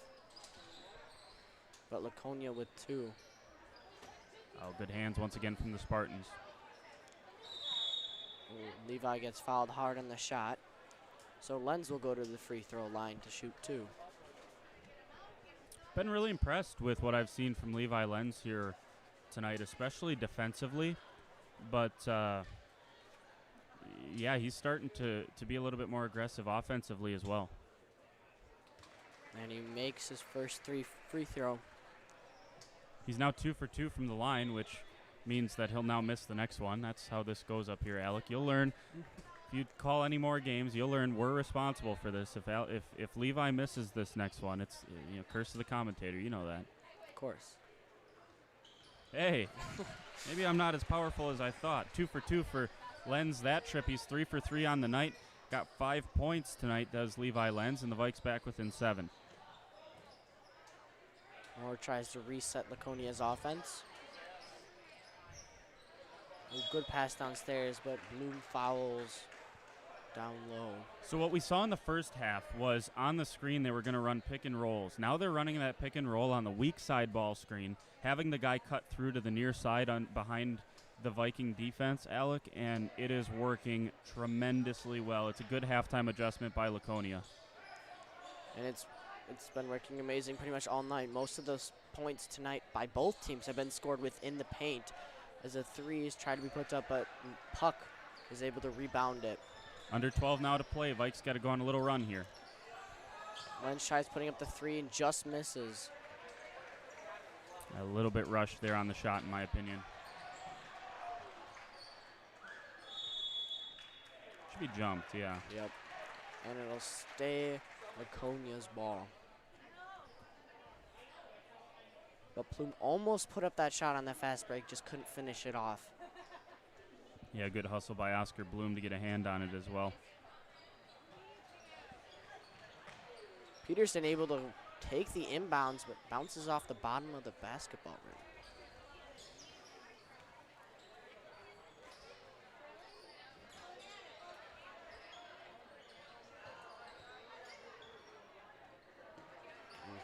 but Laconia with 2. Oh, good hands once again from the Spartans. Ooh, Levi gets fouled hard on the shot, so Lenz will go to the free throw line to shoot 2. Been really impressed with what I've seen from Levi Lenz here tonight, especially defensively. But, yeah, he's starting to be a little bit more aggressive offensively as well. And he makes his first free throw. He's now 2 for 2 from the line, which means that he'll now miss the next one. That's how this goes up here, Alec. You'll learn. If you call any more games, you'll learn we're responsible for this. If Levi misses this next one, it's curse of the commentator. You know that. Of course. Hey, maybe I'm not as powerful as I thought. 2 for 2 for Lenz that trip. He's 3 for 3 on the night. Got 5 points tonight, does Levi Lenz, and the Vikes back within 7. Moore tries to reset Laconia's offense. A good pass downstairs, but Bloom fouls down low. So what we saw in the first half was on the screen they were going to run pick and rolls. Now they're running that pick and roll on the weak side ball screen, having the guy cut through to the near side behind the Viking defense, Alec, and it is working tremendously well. It's a good halftime adjustment by Laconia. And it's been working amazing pretty much all night. Most of those points tonight by both teams have been scored within the paint as a 3 is tried to be put up, but Puck is able to rebound it. Under 12 now to play. Vikes got to go on a little run here. Lenz tries putting up the 3 and just misses. A little bit rushed there on the shot, in my opinion. Should be jumped, yeah. Yep. And it'll stay Laconia's ball. But Plume almost put up that shot on the fast break, just couldn't finish it off. Yeah, good hustle by Oscar Bloom to get a hand on it as well. Peterson able to take the inbounds, but bounces off the bottom of the basketball rim.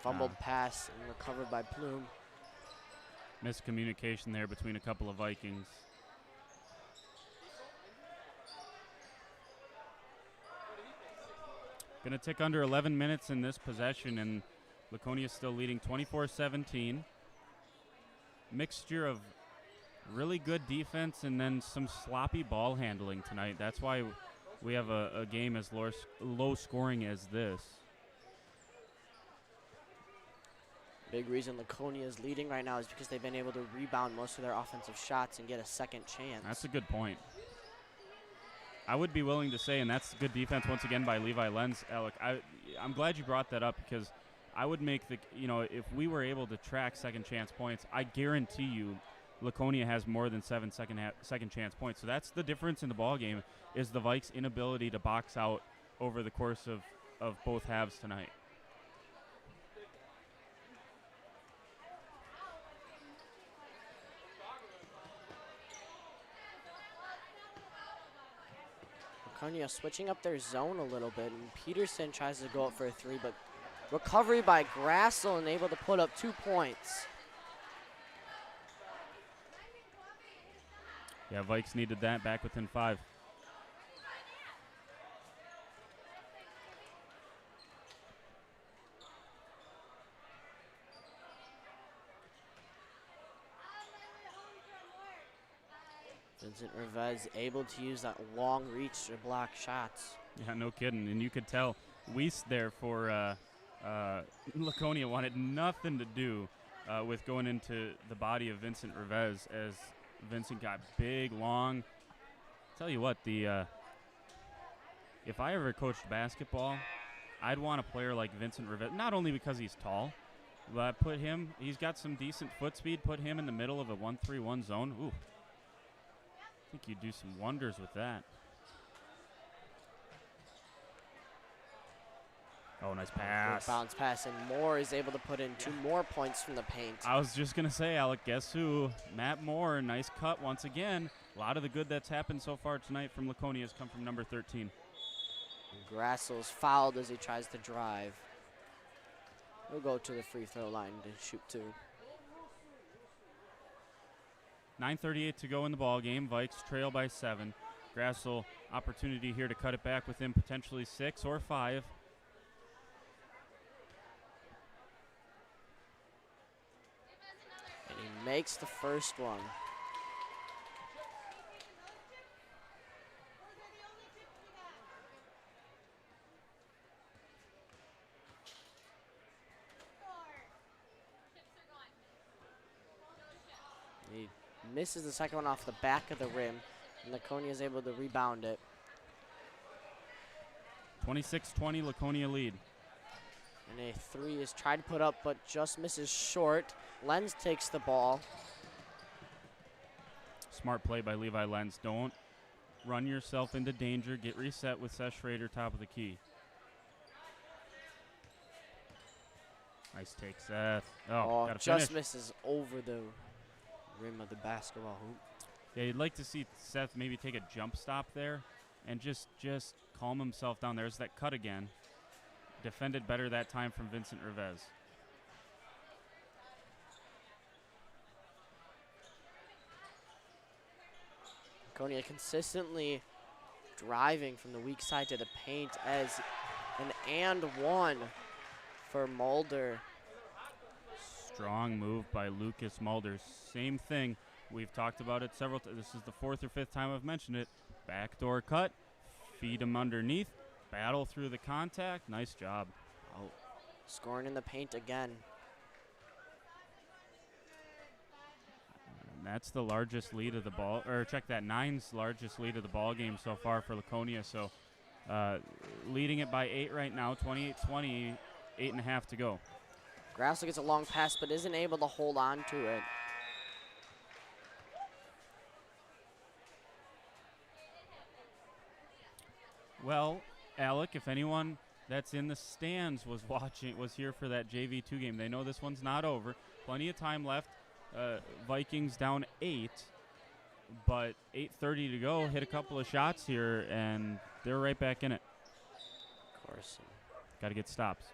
Fumbled pass and recovered by Plume. Miscommunication there between a couple of Vikings. Going to tick under 11 minutes in this possession, and Laconia still leading 24-17. Mixture of really good defense and then some sloppy ball handling tonight. That's why we have a game as low scoring as this. Big reason Laconia is leading right now is because they've been able to rebound most of their offensive shots and get a second chance. That's a good point. I would be willing to say, and that's good defense once again by Levi Lenz, Alec. I'm glad you brought that up because I would make if we were able to track second chance points, I guarantee you Laconia has more than 7 second chance points. So that's the difference in the ball game is the Vikes' inability to box out over the course of both halves tonight. Laconia switching up their zone a little bit, and Peterson tries to go up for a 3, but recovery by Grassel and able to put up 2 points. Yeah, Vikes needed that back within 5. Vincent Rivez able to use that long reach to block shots. Yeah, no kidding. And you could tell Weiss there for Laconia wanted nothing to do with going into the body of Vincent Rivez, as Vincent got big, long. Tell you what, if I ever coached basketball, I'd want a player like Vincent Rivez, not only because he's tall, but he's got some decent foot speed, put him in the middle of a 1-3-1 zone. Ooh. I think you'd do some wonders with that. Oh, nice pass. Good bounce pass, and Moore is able to put in 2 more points from the paint. I was just going to say, Alec, guess who? Matt Moore, nice cut once again. A lot of the good that's happened so far tonight from Laconia has come from number 13. Grassel's fouled as he tries to drive. He'll go to the free throw line to shoot 2. 9:38 to go in the ball game. Vikes trail by 7. Grassel opportunity here to cut it back within potentially 6 or 5. And he makes the first one. He misses the second one off the back of the rim, and Laconia is able to rebound it. 26-20, Laconia lead. And a 3 is tried to put up, but just misses short. Lenz takes the ball. Smart play by Levi Lenz. Don't run yourself into danger. Get reset with Seth Schrader, top of the key. Nice take, Seth. Oh, gotta just finish. misses over the rim of the basketball hoop. Yeah, you'd like to see Seth maybe take a jump stop there and just calm himself down. There's that cut again. Defended better that time from Vincent Rivez. Laconia consistently driving from the weak side to the paint as an and 1 for Mulder. Strong move by Lucas Mulder. Same thing. We've talked about it several times. This is the 4th or 5th time I've mentioned it. Backdoor cut. Feed him underneath. Battle through the contact. Nice job. Oh, scoring in the paint again. And that's the largest lead of the ball. Or check that, 9's largest lead of the ball game so far for Laconia. So leading it by 8 right now. 28-20. 8.5 to go. Grassel gets a long pass, but isn't able to hold on to it. Well, Alec, if anyone that's in the stands was here for that JV2 game, they know this one's not over. Plenty of time left. Vikings down 8, but 8:30 to go. Hit a couple of shots here, and they're right back in it. Of course. Got to get stops.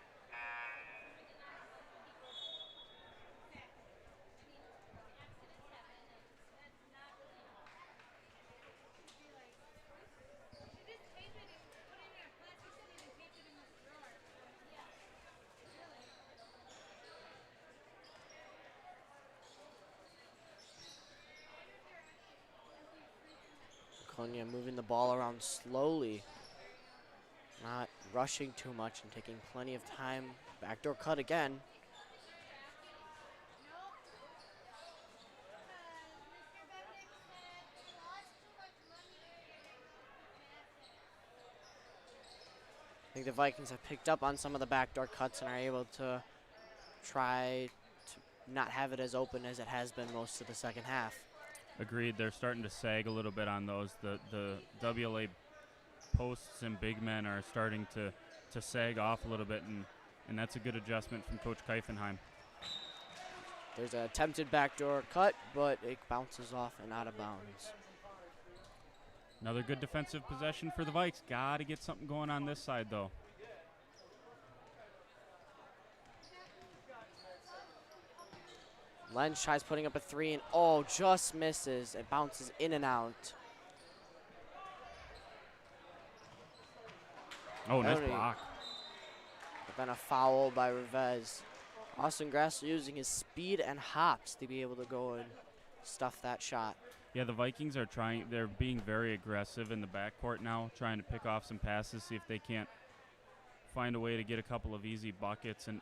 Laconia moving the ball around slowly. Not rushing too much and taking plenty of time. Backdoor cut again. I think the Vikings have picked up on some of the backdoor cuts and are able to try to not have it as open as it has been most of the second half. Agreed. They're starting to sag a little bit on those. The WLA posts and big men are starting to sag off a little bit, and that's a good adjustment from Coach Keifenheim. There's an attempted backdoor cut, but it bounces off and out of bounds. Another good defensive possession for the Vikes. Got to get something going on this side, though. Lenz tries putting up a 3 and just misses. It bounces in and out. Oh, nice block. But then a foul by Rivez. Austin Grassel using his speed and hops to be able to go and stuff that shot. Yeah, the Vikings are trying. They're being very aggressive in the backcourt now, trying to pick off some passes, see if they can't find a way to get a couple of easy buckets, and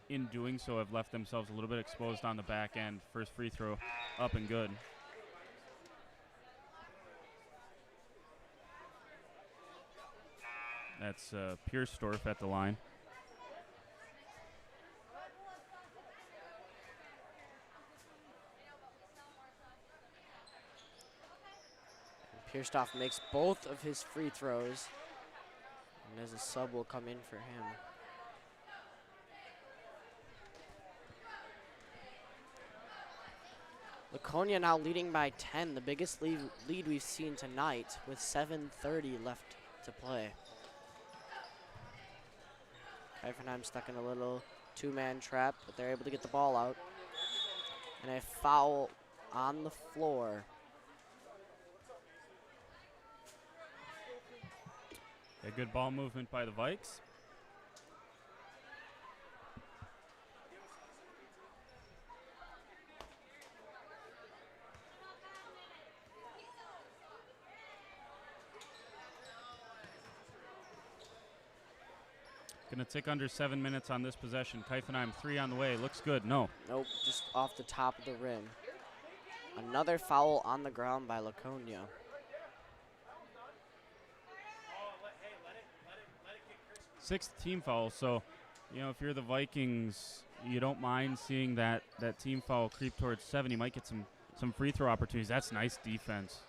in doing so have left themselves a little bit exposed on the back end. First free throw up and good. That's Pierstorf at the line. Pierstorf makes both of his free throws, and as a sub will come in for him. Laconia now leading by 10, the biggest lead we've seen tonight, with 7:30 left to play. Eifenheim stuck in a little two-man trap, but they're able to get the ball out. And a foul on the floor. A good ball movement by the Vikes. Gonna tick under 7 minutes on this possession. Keifenheim 3 on the way. Looks good. No. Nope, just off the top of the rim. Another foul on the ground by Laconia. Sixth team foul. So, you know, if you're the Vikings, you don't mind seeing that team foul creep towards 7. You might get some free throw opportunities. That's nice defense.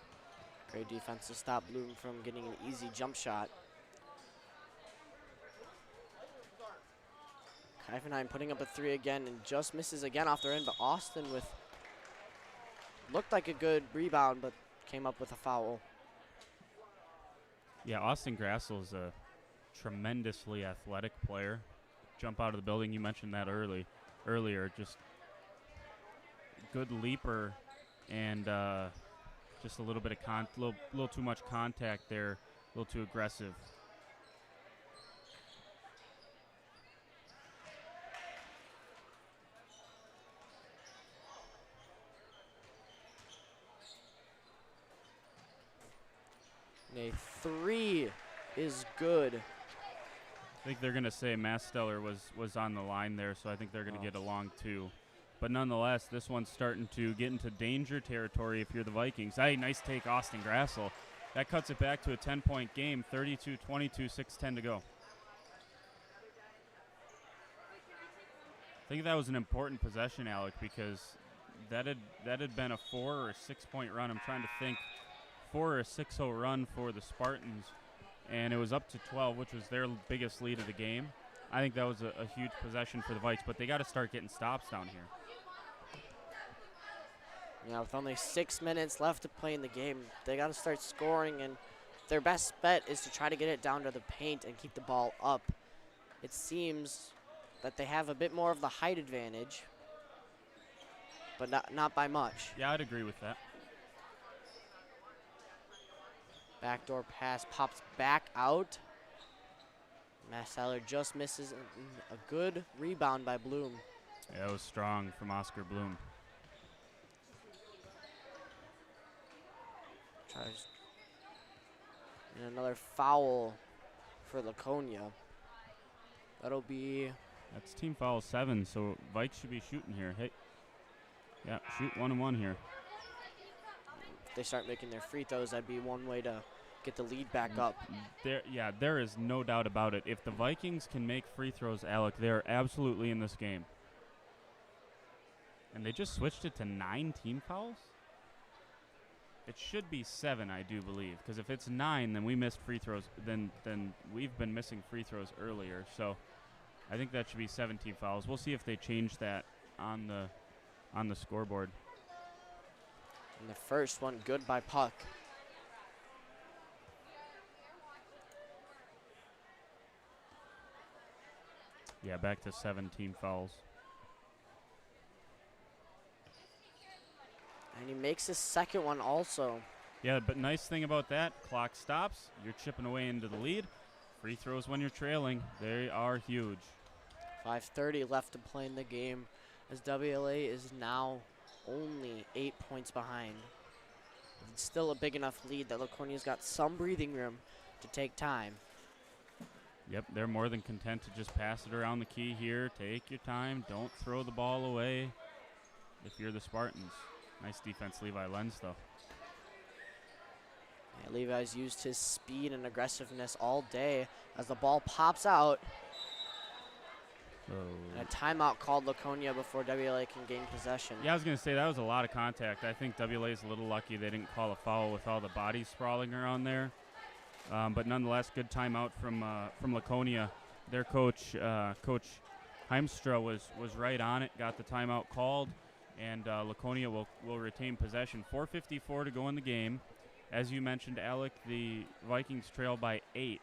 Great defense to stop Bloom from getting an easy jump shot. Keifenheim putting up a 3 again and just misses again off the rim, but Austin with looked like a good rebound, but came up with a foul. Yeah, Austin Grassel is a tremendously athletic player. Jump out of the building, you mentioned that earlier. Just good leaper, and just a little bit of little too much contact there, a little too aggressive. And a 3 is good. I think they're going to say Masteller was on the line there, so I think they're going to get along too. But nonetheless, this one's starting to get into danger territory if you're the Vikings. Hey, nice take, Austin Grassel. That cuts it back to a 10-point game, 32-22, 6:10 to go. I think that was an important possession, Alec, because that had been a 4 or 6 point run. I'm trying to think. 4 or 6-0 run for the Spartans, and it was up to 12, which was their biggest lead of the game. I think that was a huge possession for the Vikes, but they got to start getting stops down here. Yeah, with only 6 minutes left to play in the game, they got to start scoring, and their best bet is to try to get it down to the paint and keep the ball up. It seems that they have a bit more of the height advantage, but not by much. Yeah, I'd agree with that. Backdoor pass pops back out. Masteller just misses a good rebound by Bloom. Yeah, it was strong from Oscar Bloom. Tries. And another foul for Laconia. That's team foul 7, so Vikes should be shooting here. Hey, yeah, shoot 1-1 here. If they start making their free throws, that'd be one way to get the lead back up. There is no doubt about it. If the Vikings can make free throws, Alec, they're absolutely in this game. And they just switched it to 9 team fouls? It should be 7, I do believe, because if it's 9, then we missed free throws. Then we've been missing free throws earlier. So I think that should be 7 team fouls. We'll see if they change that on the scoreboard. And the first one, good by Puck. Yeah, back to 7 team fouls. And he makes his second one also. Yeah, but nice thing about that, clock stops. You're chipping away into the lead. Free throws when you're trailing, they are huge. 5:30 left to play in the game, as WLA is now only 8 points behind. It's still a big enough lead that Laconia's got some breathing room to take time. Yep, they're more than content to just pass it around the key here. Take your time. Don't throw the ball away if you're the Spartans. Nice defense, Levi Lenz, though. Yeah, Levi's used his speed and aggressiveness all day as the ball pops out. And a timeout called Laconia before WLA can gain possession. Yeah, I was going to say that was a lot of contact. I think WLA is a little lucky they didn't call a foul with all the bodies sprawling around there. But nonetheless, good timeout from Laconia. Their coach, Coach Heimstra, was right on it, got the timeout called, and Laconia will retain possession. 4:54 to go in the game. As you mentioned, Alec, the Vikings trail by 8.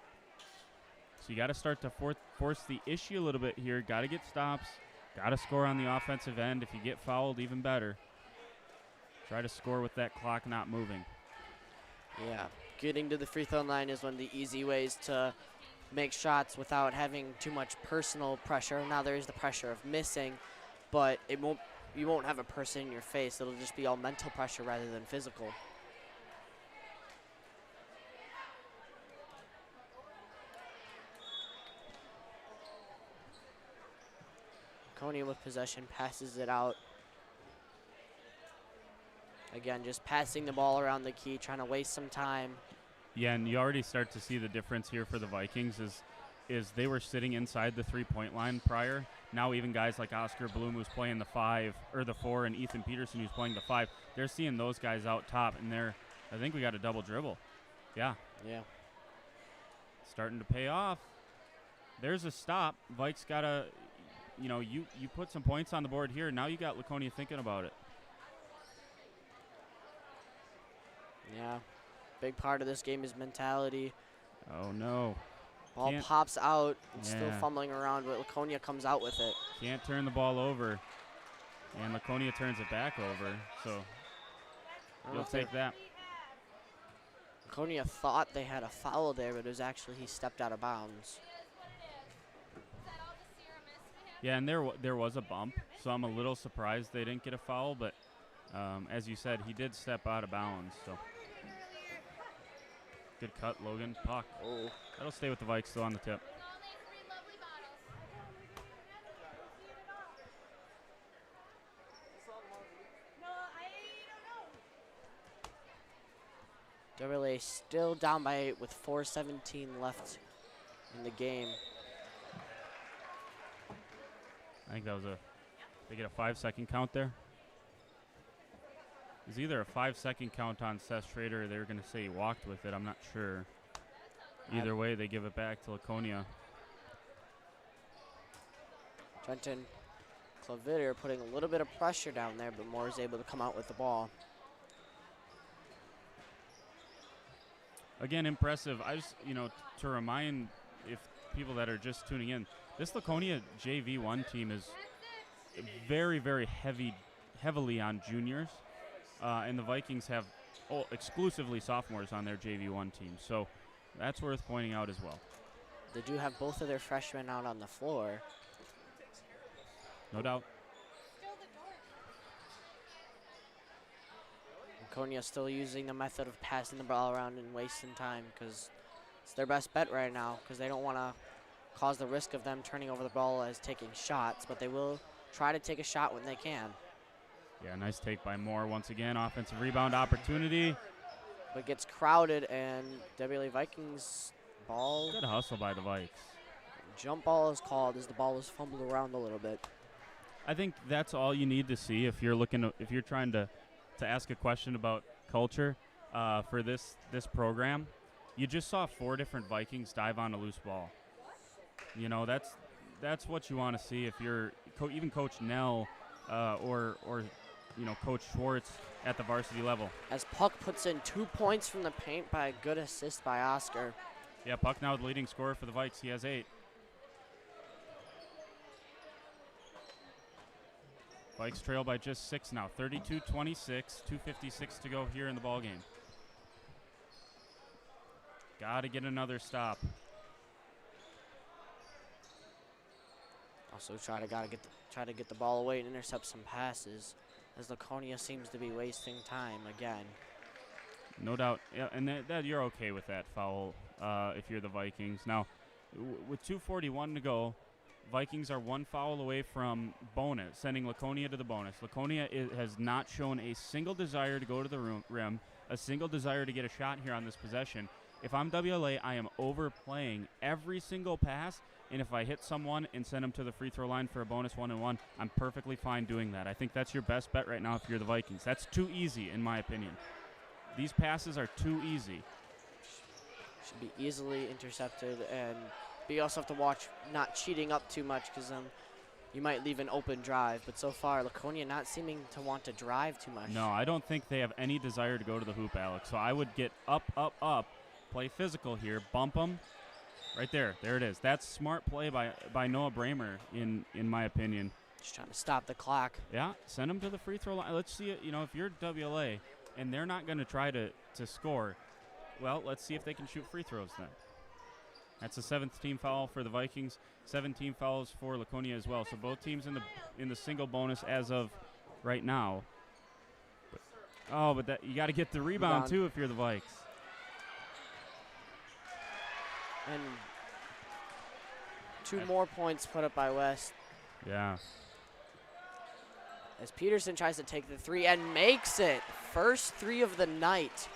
So you got to start to force the issue a little bit here. Got to get stops. Got to score on the offensive end. If you get fouled, even better. Try to score with that clock not moving. Yeah, getting to the free throw line is one of the easy ways to make shots without having too much personal pressure. Now there is the pressure of missing, but you won't have a person in your face. It'll just be all mental pressure rather than physical. Laconia with possession passes it out. Again, just passing the ball around the key, trying to waste some time. Yeah, and you already start to see the difference here for the Vikings is they were sitting inside the three-point line prior. Now even guys like Oscar Bloom, who's playing the 5 or the 4, and Ethan Peterson, who's playing the 5, they're seeing those guys out top, and I think we got a double dribble. Yeah. Yeah. Starting to pay off. There's a stop. Vikes got to, you put some points on the board here. Now you got Laconia thinking about it. Yeah. Big part of this game is mentality. Oh, no. Ball pops out. It's still fumbling around, but Laconia comes out with it. Can't turn the ball over. And Laconia turns it back over. So you'll take that. Laconia thought they had a foul there, but it was actually he stepped out of bounds. Yeah, and there was a bump, so I'm a little surprised they didn't get a foul, but as you said, he did step out of bounds. So good cut, Logan. Puck. Oh. That'll stay with the Vikes still on the tip. WLA still down by 8 with 4:17 left in the game. I think that was they get a 5-second count there. It was either a 5-second count on Seth Schrader or they were going to say he walked with it. I'm not sure. Either way, they give it back to Laconia. Trenton Clavitter putting a little bit of pressure down there, but Moore is able to come out with the ball. Again, impressive. I just, to remind if people that are just tuning in, this Laconia JV1 team is very, very heavily on juniors. And the Vikings have exclusively sophomores on their JV1 team. So that's worth pointing out as well. They do have both of their freshmen out on the floor. No doubt. Laconia still using the method of passing the ball around and wasting time because it's their best bet right now because they don't want to cause the risk of them turning over the ball as taking shots, but they will try to take a shot when they can. Yeah, nice take by Moore. Once again, offensive rebound opportunity. But gets crowded, and WLA Vikings ball. Good hustle by the Vikes. Jump ball is called as the ball was fumbled around a little bit. I think that's all you need to see if you're trying to ask a question about culture for this program. You just saw 4 different Vikings dive on a loose ball. That's what you want to see if you're even Coach Nell or Coach Schwartz at the varsity level. As Puck puts in 2 points from the paint by a good assist by Oscar. Yeah, Puck now the leading scorer for the Vikes. He has 8. Vikes trail by just 6 now. 32-26, 2:56 to go here in the ballgame. Got to get another stop. Also try to get the ball away and intercept some passes as Laconia seems to be wasting time again. No doubt. Yeah, and that you're okay with that foul if you're the Vikings. Now, with 2:41 to go, Vikings are one foul away from bonus, sending Laconia to the bonus. Laconia has not shown a single desire to go to the rim, a single desire to get a shot here on this possession. If I'm WLA, I am overplaying every single pass, and if I hit someone and send them to the free throw line for a bonus 1-and-1, I'm perfectly fine doing that. I think that's your best bet right now if you're the Vikings. That's too easy, in my opinion. These passes are too easy. Should be easily intercepted, but you also have to watch not cheating up too much because you might leave an open drive. But so far, Laconia not seeming to want to drive too much. No, I don't think they have any desire to go to the hoop, Alex. So I would get up, up, up, play physical here, bump them. Right there. There it is. That's smart play by Noah Bramer, in my opinion. Just trying to stop the clock. Yeah, send them to the free throw line. Let's see it. You know, if you're WLA and they're not going to try to score, well, let's see if they can shoot free throws then. That's the 7th team foul for the Vikings, 17 fouls for Laconia as well. So both teams in the single bonus as of right now. But that you got to get the rebound too if you're the Vikes. And 2 more points put up by West. Yeah. As Peterson tries to take the 3 and makes it. First 3 of the night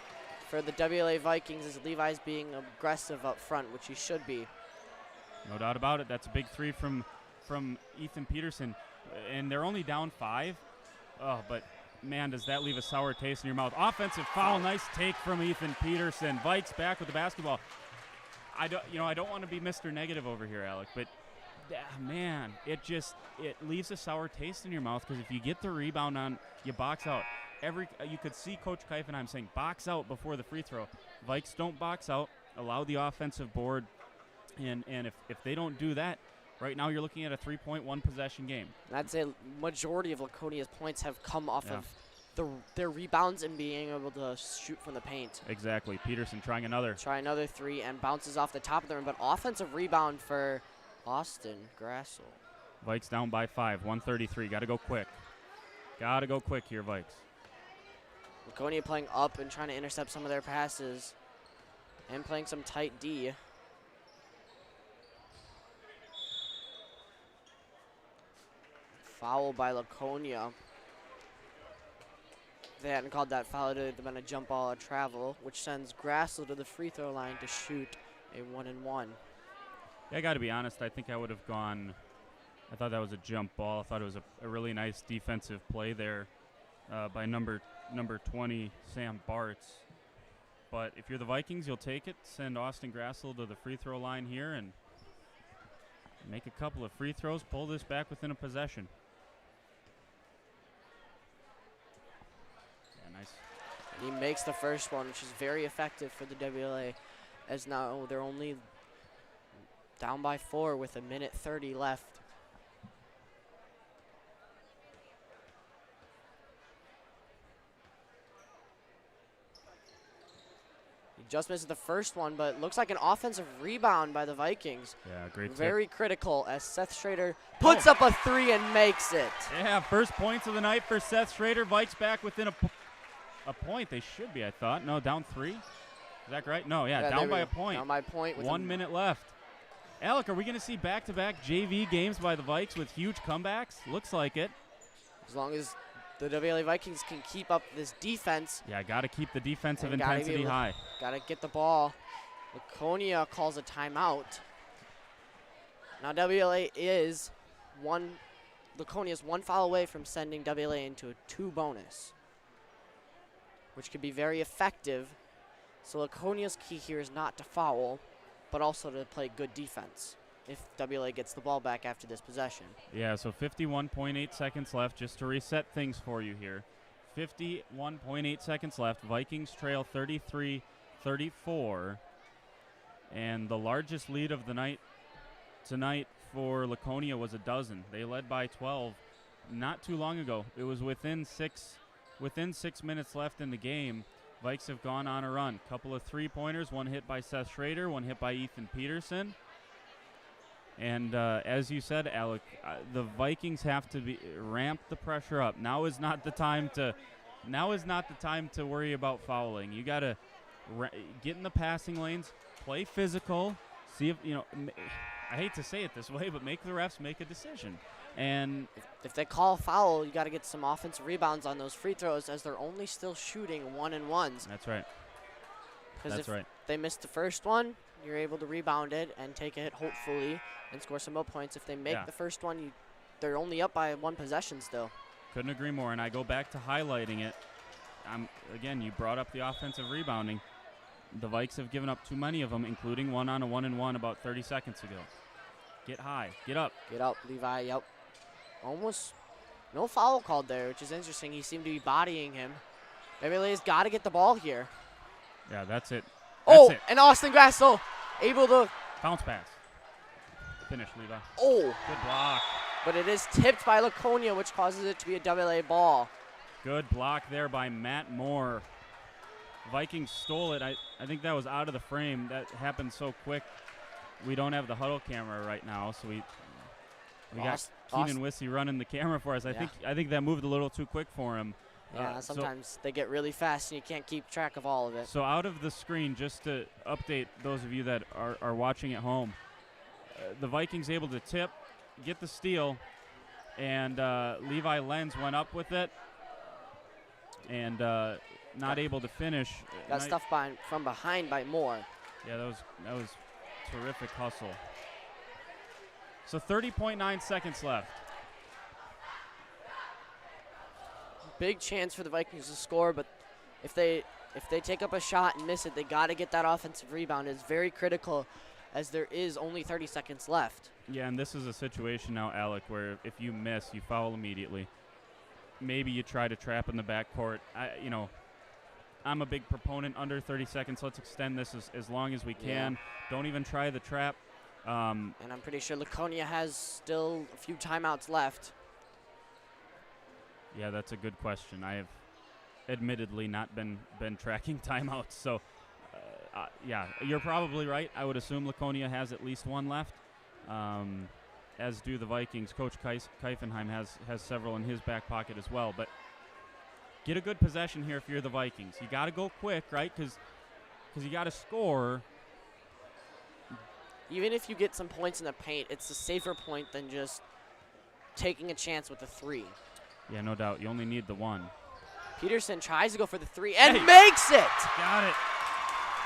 for the WLA Vikings as Levi's being aggressive up front, which he should be. No doubt about it. That's a big 3 from Ethan Peterson. And they're only down 5. Oh, but man, does that leave a sour taste in your mouth. Offensive foul. Nice take from Ethan Peterson. Vikes back with the basketball. I don't want to be Mr. Negative over here, Alec, but man, it leaves a sour taste in your mouth because if you get the rebound on, you box out. You could see Coach Keifenheim saying box out before the free throw. Vikes don't box out, allow the offensive board, and if they don't do that, right now you're looking at a 3-point possession game. And I'd say majority of Laconia's points have come off of their rebounds and being able to shoot from the paint. Exactly. Peterson trying another. Try another 3 and bounces off the top of the rim, but offensive rebound for Austin Grassel. Vikes down by 5, 133. Got to go quick. Got to go quick here, Vikes. Laconia playing up and trying to intercept some of their passes and playing some tight D. Foul by Laconia. They hadn't called that foul. It would have been a jump ball or travel, which sends Grassel to the free throw line to shoot a 1-and-1. Yeah, I got to be honest. I think I would have gone. I thought that was a jump ball. I thought it was a really nice defensive play there by number 20, Sam Bartz. But if you're the Vikings, you'll take it. Send Austin Grassel to the free throw line here and make a couple of free throws. Pull this back within a possession. Nice. He makes the first one, which is very effective for the WLA, as now they're only down by 4 with 1:30 left. He just misses the first one, but looks like an offensive rebound by the Vikings. Yeah, great tip. Very critical as Seth Schrader puts up a 3 and makes it. Yeah, first points of the night for Seth Schrader. Vikes back within a point. They should be, I thought. No, down 3. Is that right? No, yeah down by a point. Down by a point. With 1 minute left. Alec, are we going to see back-to-back JV games by the Vikes with huge comebacks? Looks like it. As long as the WLA Vikings can keep up this defense. Yeah, got to keep the defensive intensity high. Got to get the ball. Laconia calls a timeout. Now WLA is Laconia's 1 foul away from sending WLA into a 2 bonus, which could be very effective. So Laconia's key here is not to foul, but also to play good defense if WLA gets the ball back after this possession. Yeah, so 51.8 seconds left, just to reset things for you here. 51.8 seconds left. Vikings trail 33-34. And the largest lead of the night tonight for Laconia was 12. They led by 12 not too long ago. It was within 6 minutes left in the game. Vikes have gone on a run. Couple of 3-pointers, one hit by Seth Schrader, one hit by Ethan Peterson. And as you said, Alec, the Vikings have to ramp the pressure up. Now is not the time to now is not the time to worry about fouling. You got to get in the passing lanes, play physical, see if, I hate to say it this way, but make the refs make a decision. And if they call a foul, you got to get some offensive rebounds on those free throws, as they're only still shooting 1-and-1s. That's right. Because if they miss the first one, you're able to rebound it and take it, hopefully, and score some more points. If they make the first one, they're only up by 1 possession still. Couldn't agree more, and I go back to highlighting it. Again, you brought up the offensive rebounding. The Vikes have given up too many of them, including one on a 1-and-1 about 30 seconds ago. Get high. Get up. Get up, Levi. Yep. Almost no foul called there, which is interesting. He seemed to be bodying him. WLA's got to get the ball here. Yeah, that's it. And Austin Grassel able to bounce pass. Finish, Levi. Oh. Good block. But it is tipped by Laconia, which causes it to be a WLA ball. Good block there by Matt Moore. Vikings stole it. I think that was out of the frame. That happened so quick. We don't have the huddle camera right now, so we got Keenan Wissey running the camera for us. I think that moved a little too quick for him. Yeah, sometimes they get really fast and you can't keep track of all of it. So out of the screen, just to update those of you that are watching at home, the Vikings able to tip, get the steal, and Levi Lenz went up with it and not able to finish. Got stuffed from behind by Moore. Yeah, that was terrific hustle. So 30.9 seconds left. Big chance for the Vikings to score, but if they take up a shot and miss it, they got to get that offensive rebound. It's very critical, as there is only 30 seconds left. Yeah, and this is a situation now, Alec, where if you miss, you foul immediately. Maybe you try to trap in the backcourt. I'm a big proponent under 30 seconds. Let's extend this as long as we can. Yeah. Don't even try the trap. And I'm pretty sure Laconia has still a few timeouts left. Yeah, that's a good question. I have admittedly not been tracking timeouts. So, yeah, you're probably right. I would assume Laconia has at least one left, as do the Vikings. Coach Keifenheim has several in his back pocket as well. But get a good possession here if you're the Vikings. You got to go quick, right? Because you got to score. Even if you get some points in the paint, it's a safer point than just taking a chance with a 3. Yeah, no doubt. You only need the 1. Peterson tries to go for the 3 and makes it. Got it.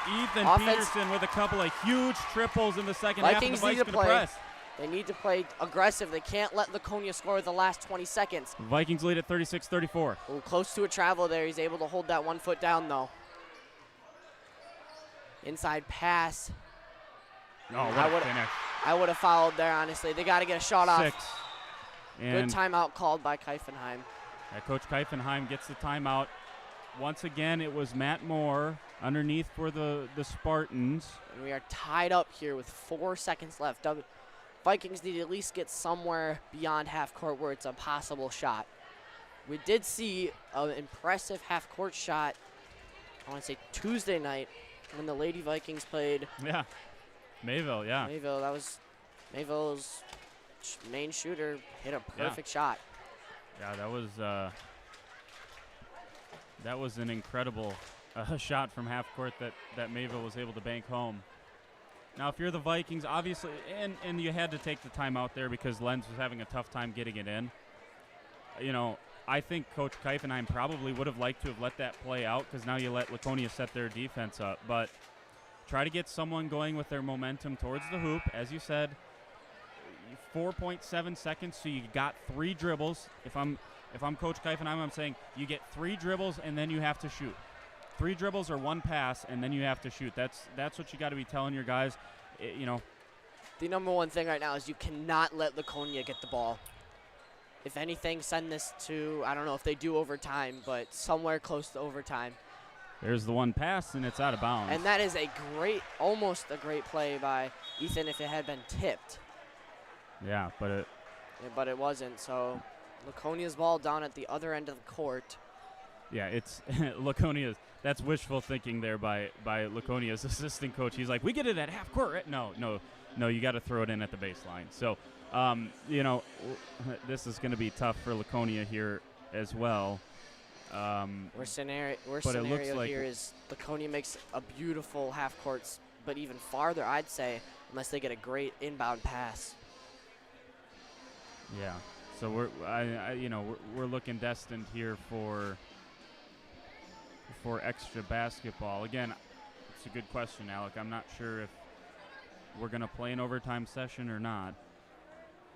Ethan Peterson with a couple of huge triples in the second half. Vikings need to play. They need to play aggressive. They can't let Laconia score the last 20 seconds. Vikings lead at 36-34. Oh, close to a travel there. He's able to hold that 1 foot down, though. Inside pass. Oh, what a finish. I would have fouled there, honestly. They got to get a shot off. 6. And good timeout called by Keifenheim. Coach Keifenheim gets the timeout. Once again, it was Matt Moore underneath for the Spartans. And we are tied up here with 4 seconds left. Vikings need to at least get somewhere beyond half court where it's a possible shot. We did see an impressive half court shot, I want to say Tuesday night, when the Lady Vikings played. Yeah, Mayville, yeah. Mayville, that was Mayville's main shooter, hit a perfect shot. Yeah, that was an incredible shot from half court that Mayville was able to bank home. Now, if you're the Vikings, obviously, and you had to take the timeout there because Lenz was having a tough time getting it in. I think Coach Keifenheim probably would have liked to have let that play out because now you let Laconia set their defense up. But try to get someone going with their momentum towards the hoop. As you said, 4.7 seconds, so you got 3 dribbles. If I'm Coach Keifenheim, I'm saying you get 3 dribbles and then you have to shoot. 3 dribbles or 1 pass, and then you have to shoot. That's what you got to be telling your guys. The number one thing right now is you cannot let Laconia get the ball. If anything, send this to, I don't know if they do overtime, but somewhere close to overtime. There's the 1 pass, and it's out of bounds. And that is almost a great play by Ethan if it had been tipped. Yeah, but it wasn't. So Laconia's ball down at the other end of the court. Yeah, it's Laconia's. That's wishful thinking there by Laconia's assistant coach. He's like, we get it at half court. Right? No, you got to throw it in at the baseline. So, this is going to be tough for Laconia here as well. Worst scenario like here is Laconia makes a beautiful half court, but even farther, I'd say, unless they get a great inbound pass. Yeah. So we're looking destined here for extra basketball. Again, it's a good question, Alec. I'm not sure if we're going to play an overtime session or not.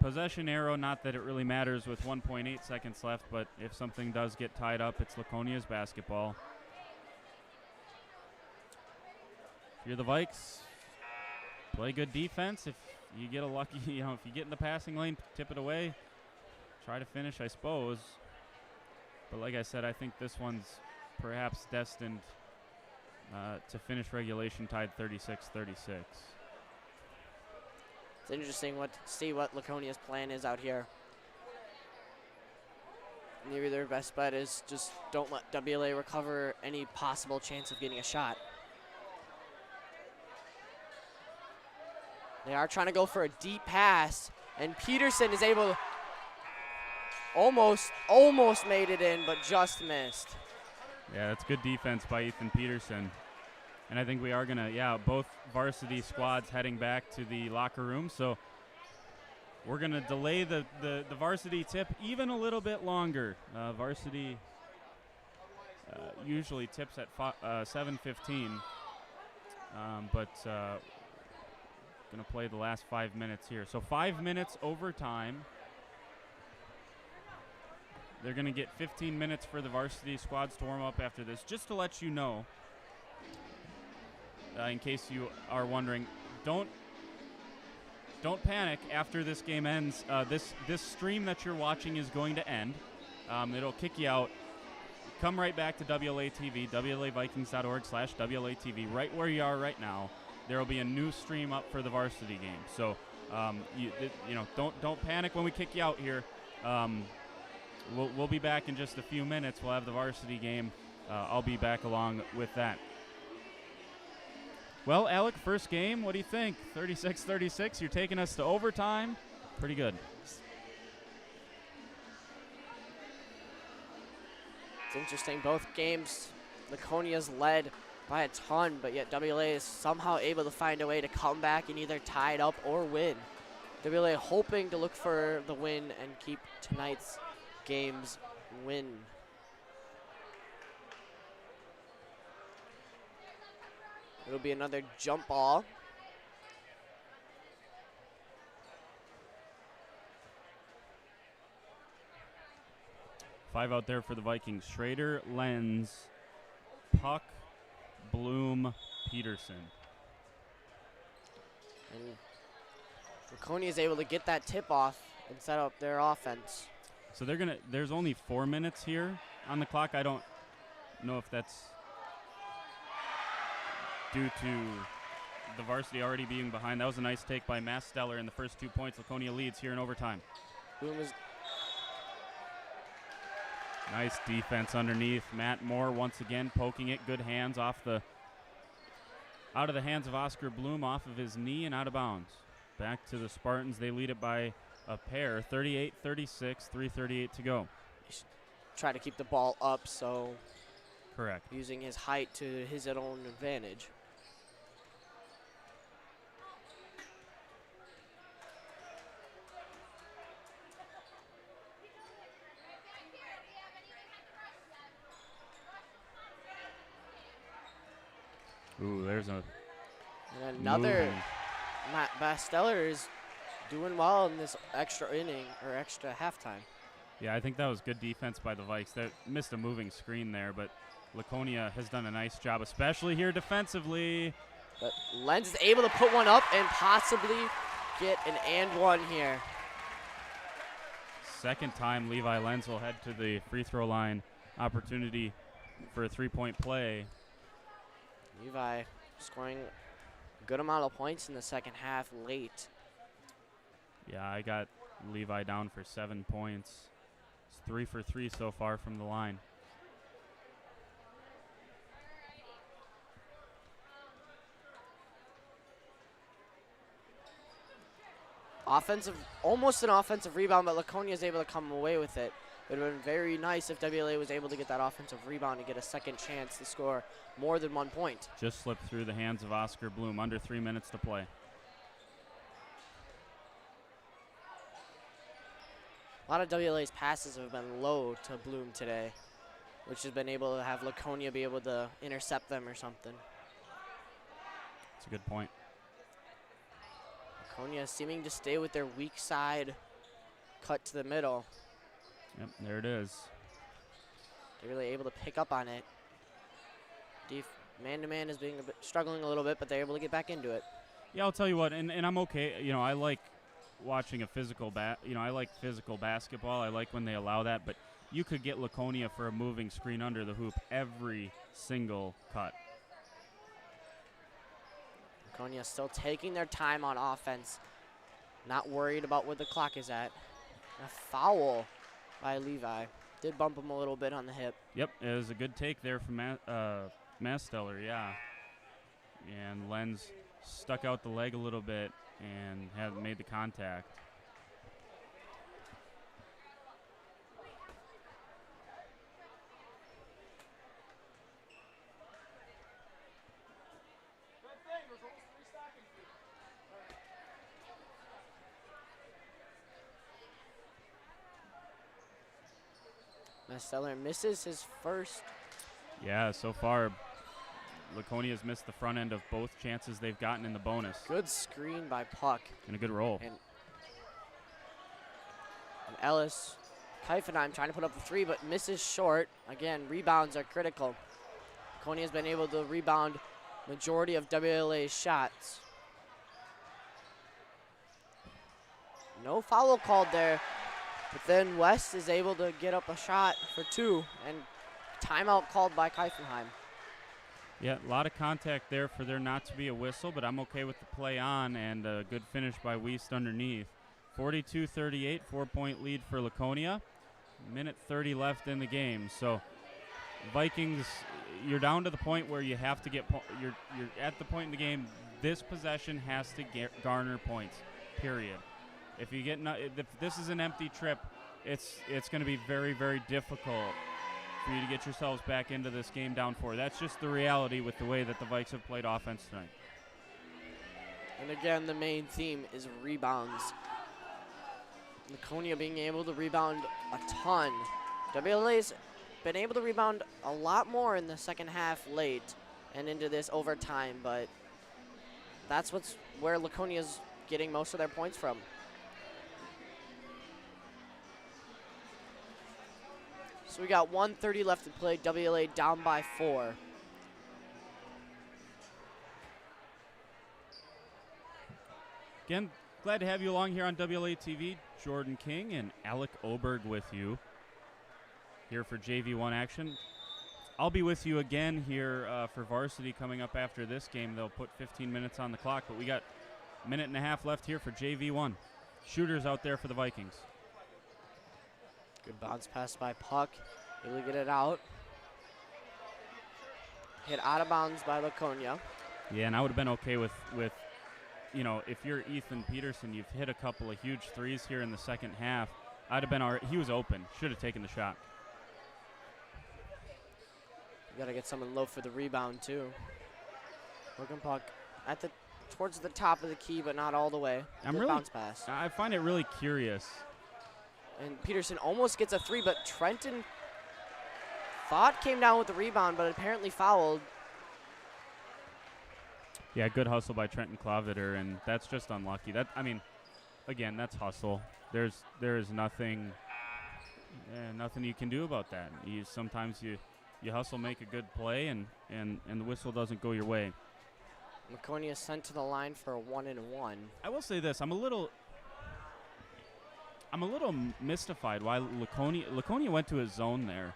Possession arrow, not that it really matters with 1.8 seconds left, but if something does get tied up, it's Laconia's basketball. If you're the Vikes, play good defense. If you get a lucky, if you get in the passing lane, tip it away. Try to finish, I suppose. But like I said, I think this one's perhaps destined to finish regulation tied 36-36. It's interesting to see what Laconia's plan is out here. Maybe their best bet is just don't let WLA recover any possible chance of getting a shot. They are trying to go for a deep pass, and Peterson is able to almost made it in, but just missed. Yeah, that's good defense by Ethan Peterson. And I think we are going to, both varsity squads heading back to the locker room. So we're going to delay the varsity tip even a little bit longer. Varsity usually tips at 7:15. But going to play the last 5 minutes here. So 5 minutes overtime. They're going to get 15 minutes for the varsity squads to warm up after this. Just to let you know, in case you are wondering, don't panic after this game ends. This stream that you're watching is going to end. It'll kick you out. Come right back to WLA TV, WLAVikings.org/WLA TV, right where you are right now. There will be a new stream up for the varsity game. So, don't panic when we kick you out here. We'll be back in just a few minutes. We'll have the varsity game. I'll be back along with that. Well, Alec, first game, what do you think? 36-36, you're taking us to overtime. Pretty good. It's interesting, both games, Laconia's led by a ton, but yet WLA is somehow able to find a way to come back and either tie it up or win. WLA hoping to look for the win and keep tonight's game's win. It'll be another jump ball. Five out there for the Vikings. Schrader, Lenz, Puck, Bloom, Peterson. And Laconia is able to get that tip off and set up their offense. So there's only 4 minutes here on the clock. I don't know if that's due to the varsity already being behind. That was a nice take by Masteller in the first 2 points. Laconia leads here in overtime. Bloom is nice defense underneath. Matt Moore once again poking it. Good hands out of the hands of Oscar Bloom, off of his knee and out of bounds. Back to the Spartans. They lead it by a pair, 38-36, 3:38 to go. Try to keep the ball up, so correct. Using his height to his own advantage. Ooh, there's a and another. Matt Basteller is doing well in this extra inning or extra halftime. Yeah, I think that was good defense by the Vikes. They missed a moving screen there, but Laconia has done a nice job, especially here defensively. But Lenz is able to put one up and possibly get an and one here. Second time Levi Lenz will head to the free throw line. Opportunity for a three-point play. Levi scoring a good amount of points in the second half late. Yeah, I got Levi down for 7 points. It's 3 for 3 so far from the line. Almost an offensive rebound, but Laconia is able to come away with it. It would have been very nice if WLA was able to get that offensive rebound and get a second chance to score more than 1 point. Just slipped through the hands of Oscar Bloom. Under 3 minutes to play. A lot of WLA's passes have been low to Bloom today, which has been able to have Laconia be able to intercept them or something. That's a good point. Laconia seeming to stay with their weak side, cut to the middle. Yep, there it is. They're really able to pick up on it. Man-to-man is being struggling a little bit, but they're able to get back into it. Yeah, I'll tell you what, and I'm okay. You know, I like watching a physical I like physical basketball. I like when they allow that, but you could get Laconia for a moving screen under the hoop every single cut. Laconia still taking their time on offense, not worried about where the clock is at. A foul by Levi. Did bump him a little bit on the hip. Yep, it was a good take there from Masteller, yeah. And Lenz stuck out the leg a little bit and had made the contact. Masteller misses his first. Yeah, so far, Laconia's missed the front end of both chances they've gotten in the bonus. Good screen by Puck. And a good roll. And Ellis, Keifenheim trying to put up a three, but misses short. Again, rebounds are critical. Laconia's been able to rebound majority of WLA's shots. No foul called there. But then West is able to get up a shot for two, and timeout called by Keifenheim. Yeah, a lot of contact there for there not to be a whistle, but I'm okay with the play on and a good finish by Wiest underneath. 42-38, 4-point lead for Laconia. Minute 30 left in the game. So Vikings, you're down to the point where you have to get you're at the point in the game. This possession has to garner points. Period. If you get if this is an empty trip, it's going to be very, very difficult for you to get yourselves back into this game down 4. That's just the reality with the way that the Vikes have played offense tonight. And again, the main theme is rebounds. Laconia being able to rebound a ton. WLA's been able to rebound a lot more in the second half late and into this overtime, but that's where Laconia's getting most of their points from. So we got 1:30 left to play. WLA down by 4. Again, glad to have you along here on WLA TV. Jordan King and Alec Oberg with you here for JV1 action. I'll be with you again here for varsity coming up after this game. They'll put 15 minutes on the clock, but we got a minute and a half left here for JV1. Shooters out there for the Vikings. Good bounce pass by Puck. Able to get it out. Hit out of bounds by Laconia. Yeah, and I would have been okay with you know, if you're Ethan Peterson, you've hit a couple of huge threes here in the second half. I'd have been all right. He was open. Should have taken the shot. You got to get someone low for the rebound, too. Working Puck towards the top of the key, but not all the way. Good bounce pass. I find it really curious. And Peterson almost gets a three, but Trenton thought came down with the rebound, but apparently fouled. Yeah, good hustle by Trenton Claviter, and that's just unlucky. Again, that's hustle. There is nothing you can do about that. Sometimes you hustle, make a good play, and the whistle doesn't go your way. Laconia sent to the line for a 1-and-1. I will say this: I'm a little mystified why Laconia went to a zone there,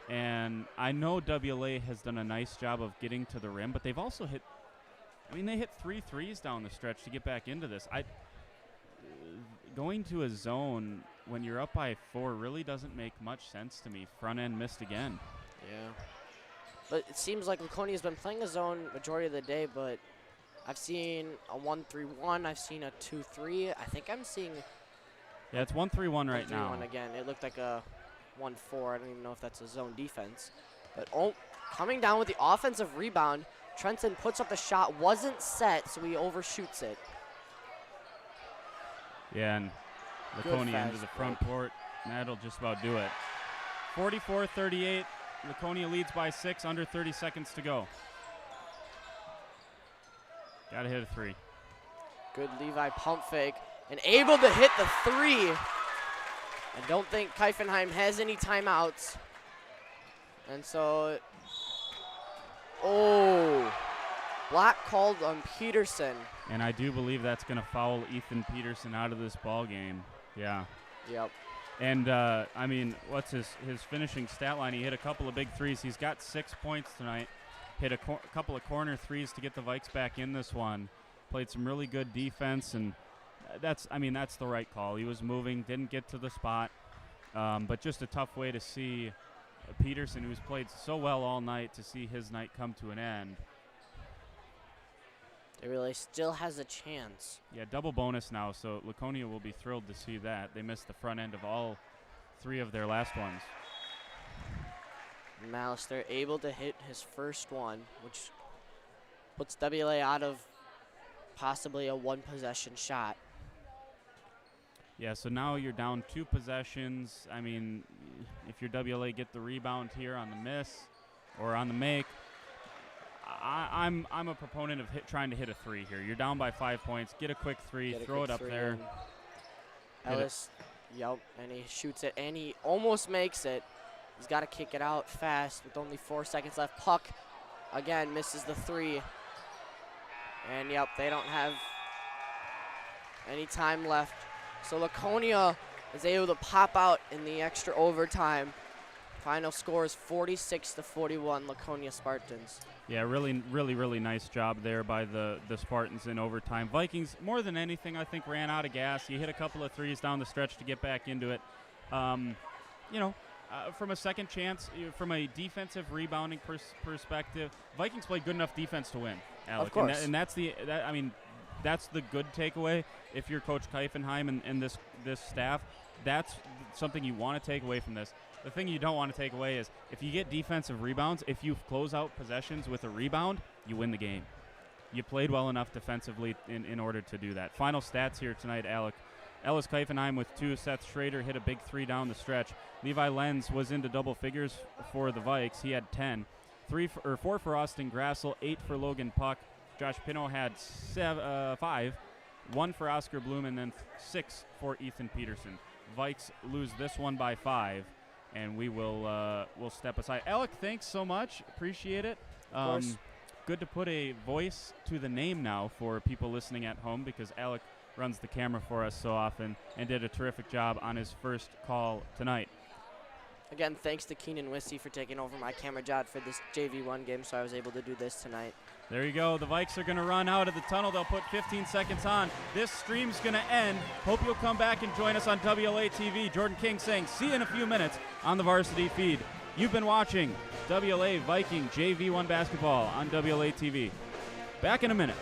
and I know WLA has done a nice job of getting to the rim, but they've also hit. I mean, they hit 3 threes down the stretch to get back into this. Going to a zone when you're up by 4 really doesn't make much sense to me. Front end missed again. Yeah. But it seems like Laconia's been playing a zone majority of the day, but I've seen a 1-3-1. I've seen a 2-3. I think I'm seeing... Yeah, it's 1-3-1 right now. 1-3-1 again. It looked like a 1-4. I don't even know if that's a zone defense. But coming down with the offensive rebound, Trenton puts up the shot, wasn't set, so he overshoots it. Yeah, and Laconia into the front court, and that'll just about do it. 44-38, Laconia leads by 6, under 30 seconds to go. Gotta hit a 3. Good Levi pump fake, and able to hit the 3. I don't think Kiefenheim has any timeouts. And so, block called on Peterson. And I do believe that's going to foul Ethan Peterson out of this ball game. Yeah. Yep. And, I mean, what's his finishing stat line? He hit a couple of big threes. He's got 6 points tonight. Hit a couple of corner threes to get the Vikes back in this one. Played some really good defense, and that's the right call. He was moving, didn't get to the spot, but just a tough way to see Peterson, who's played so well all night, to see his night come to an end. It really still has a chance. Yeah, double bonus now, so Laconia will be thrilled to see that. They missed the front end of all 3 of their last ones. Mallister able to hit his first one, which puts WLA out of possibly a 1-possession shot. Yeah, so now you're down 2 possessions. I mean, if your WLA get the rebound here on the miss or on the make, I'm a proponent of trying to hit a 3 here. You're down by 5 points. Get a quick 3, throw it up there. Ellis, and he shoots it, and he almost makes it. He's got to kick it out fast with only 4 seconds left. Puck, again, misses the 3. And, they don't have any time left. So Laconia is able to pop out in the extra overtime. Final score is 46-41, Laconia Spartans. Yeah, really, really, really nice job there by the Spartans in overtime. Vikings, more than anything, I think, ran out of gas. You hit a couple of threes down the stretch to get back into it. From a second chance, from a defensive rebounding perspective, Vikings played good enough defense to win, Alec. Of course. And that's that's the good takeaway. If you're Coach Kiefenheim and this staff, that's something you want to take away from this. The thing you don't want to take away is if you get defensive rebounds, if you close out possessions with a rebound, you win the game. You played well enough defensively in order to do that. Final stats here tonight, Alec. Ellis Kiefenheim with 2. Seth Schrader hit a big 3 down the stretch. Levi Lenz was into double figures for the Vikes. He had 10. 4 for Austin Grassel, 8 for Logan Puck. Josh Pino had 5. 1 for Oscar Bloom, and then 6 for Ethan Peterson. Vikes lose this one by 5, and we'll step aside. Alec, thanks so much. Appreciate it. Of course. Good to put a voice to the name now for people listening at home, because Alec runs the camera for us so often and did a terrific job on his first call tonight. Again, thanks to Keenan Wissey for taking over my camera job for this JV1 game, so I was able to do this tonight. There you go. The Vikes are going to run out of the tunnel. They'll put 15 seconds on. This stream's going to end. Hope you'll come back and join us on WLA TV. Jordan King saying, see you in a few minutes on the Varsity feed. You've been watching WLA Viking JV1 basketball on WLA TV. Back in a minute.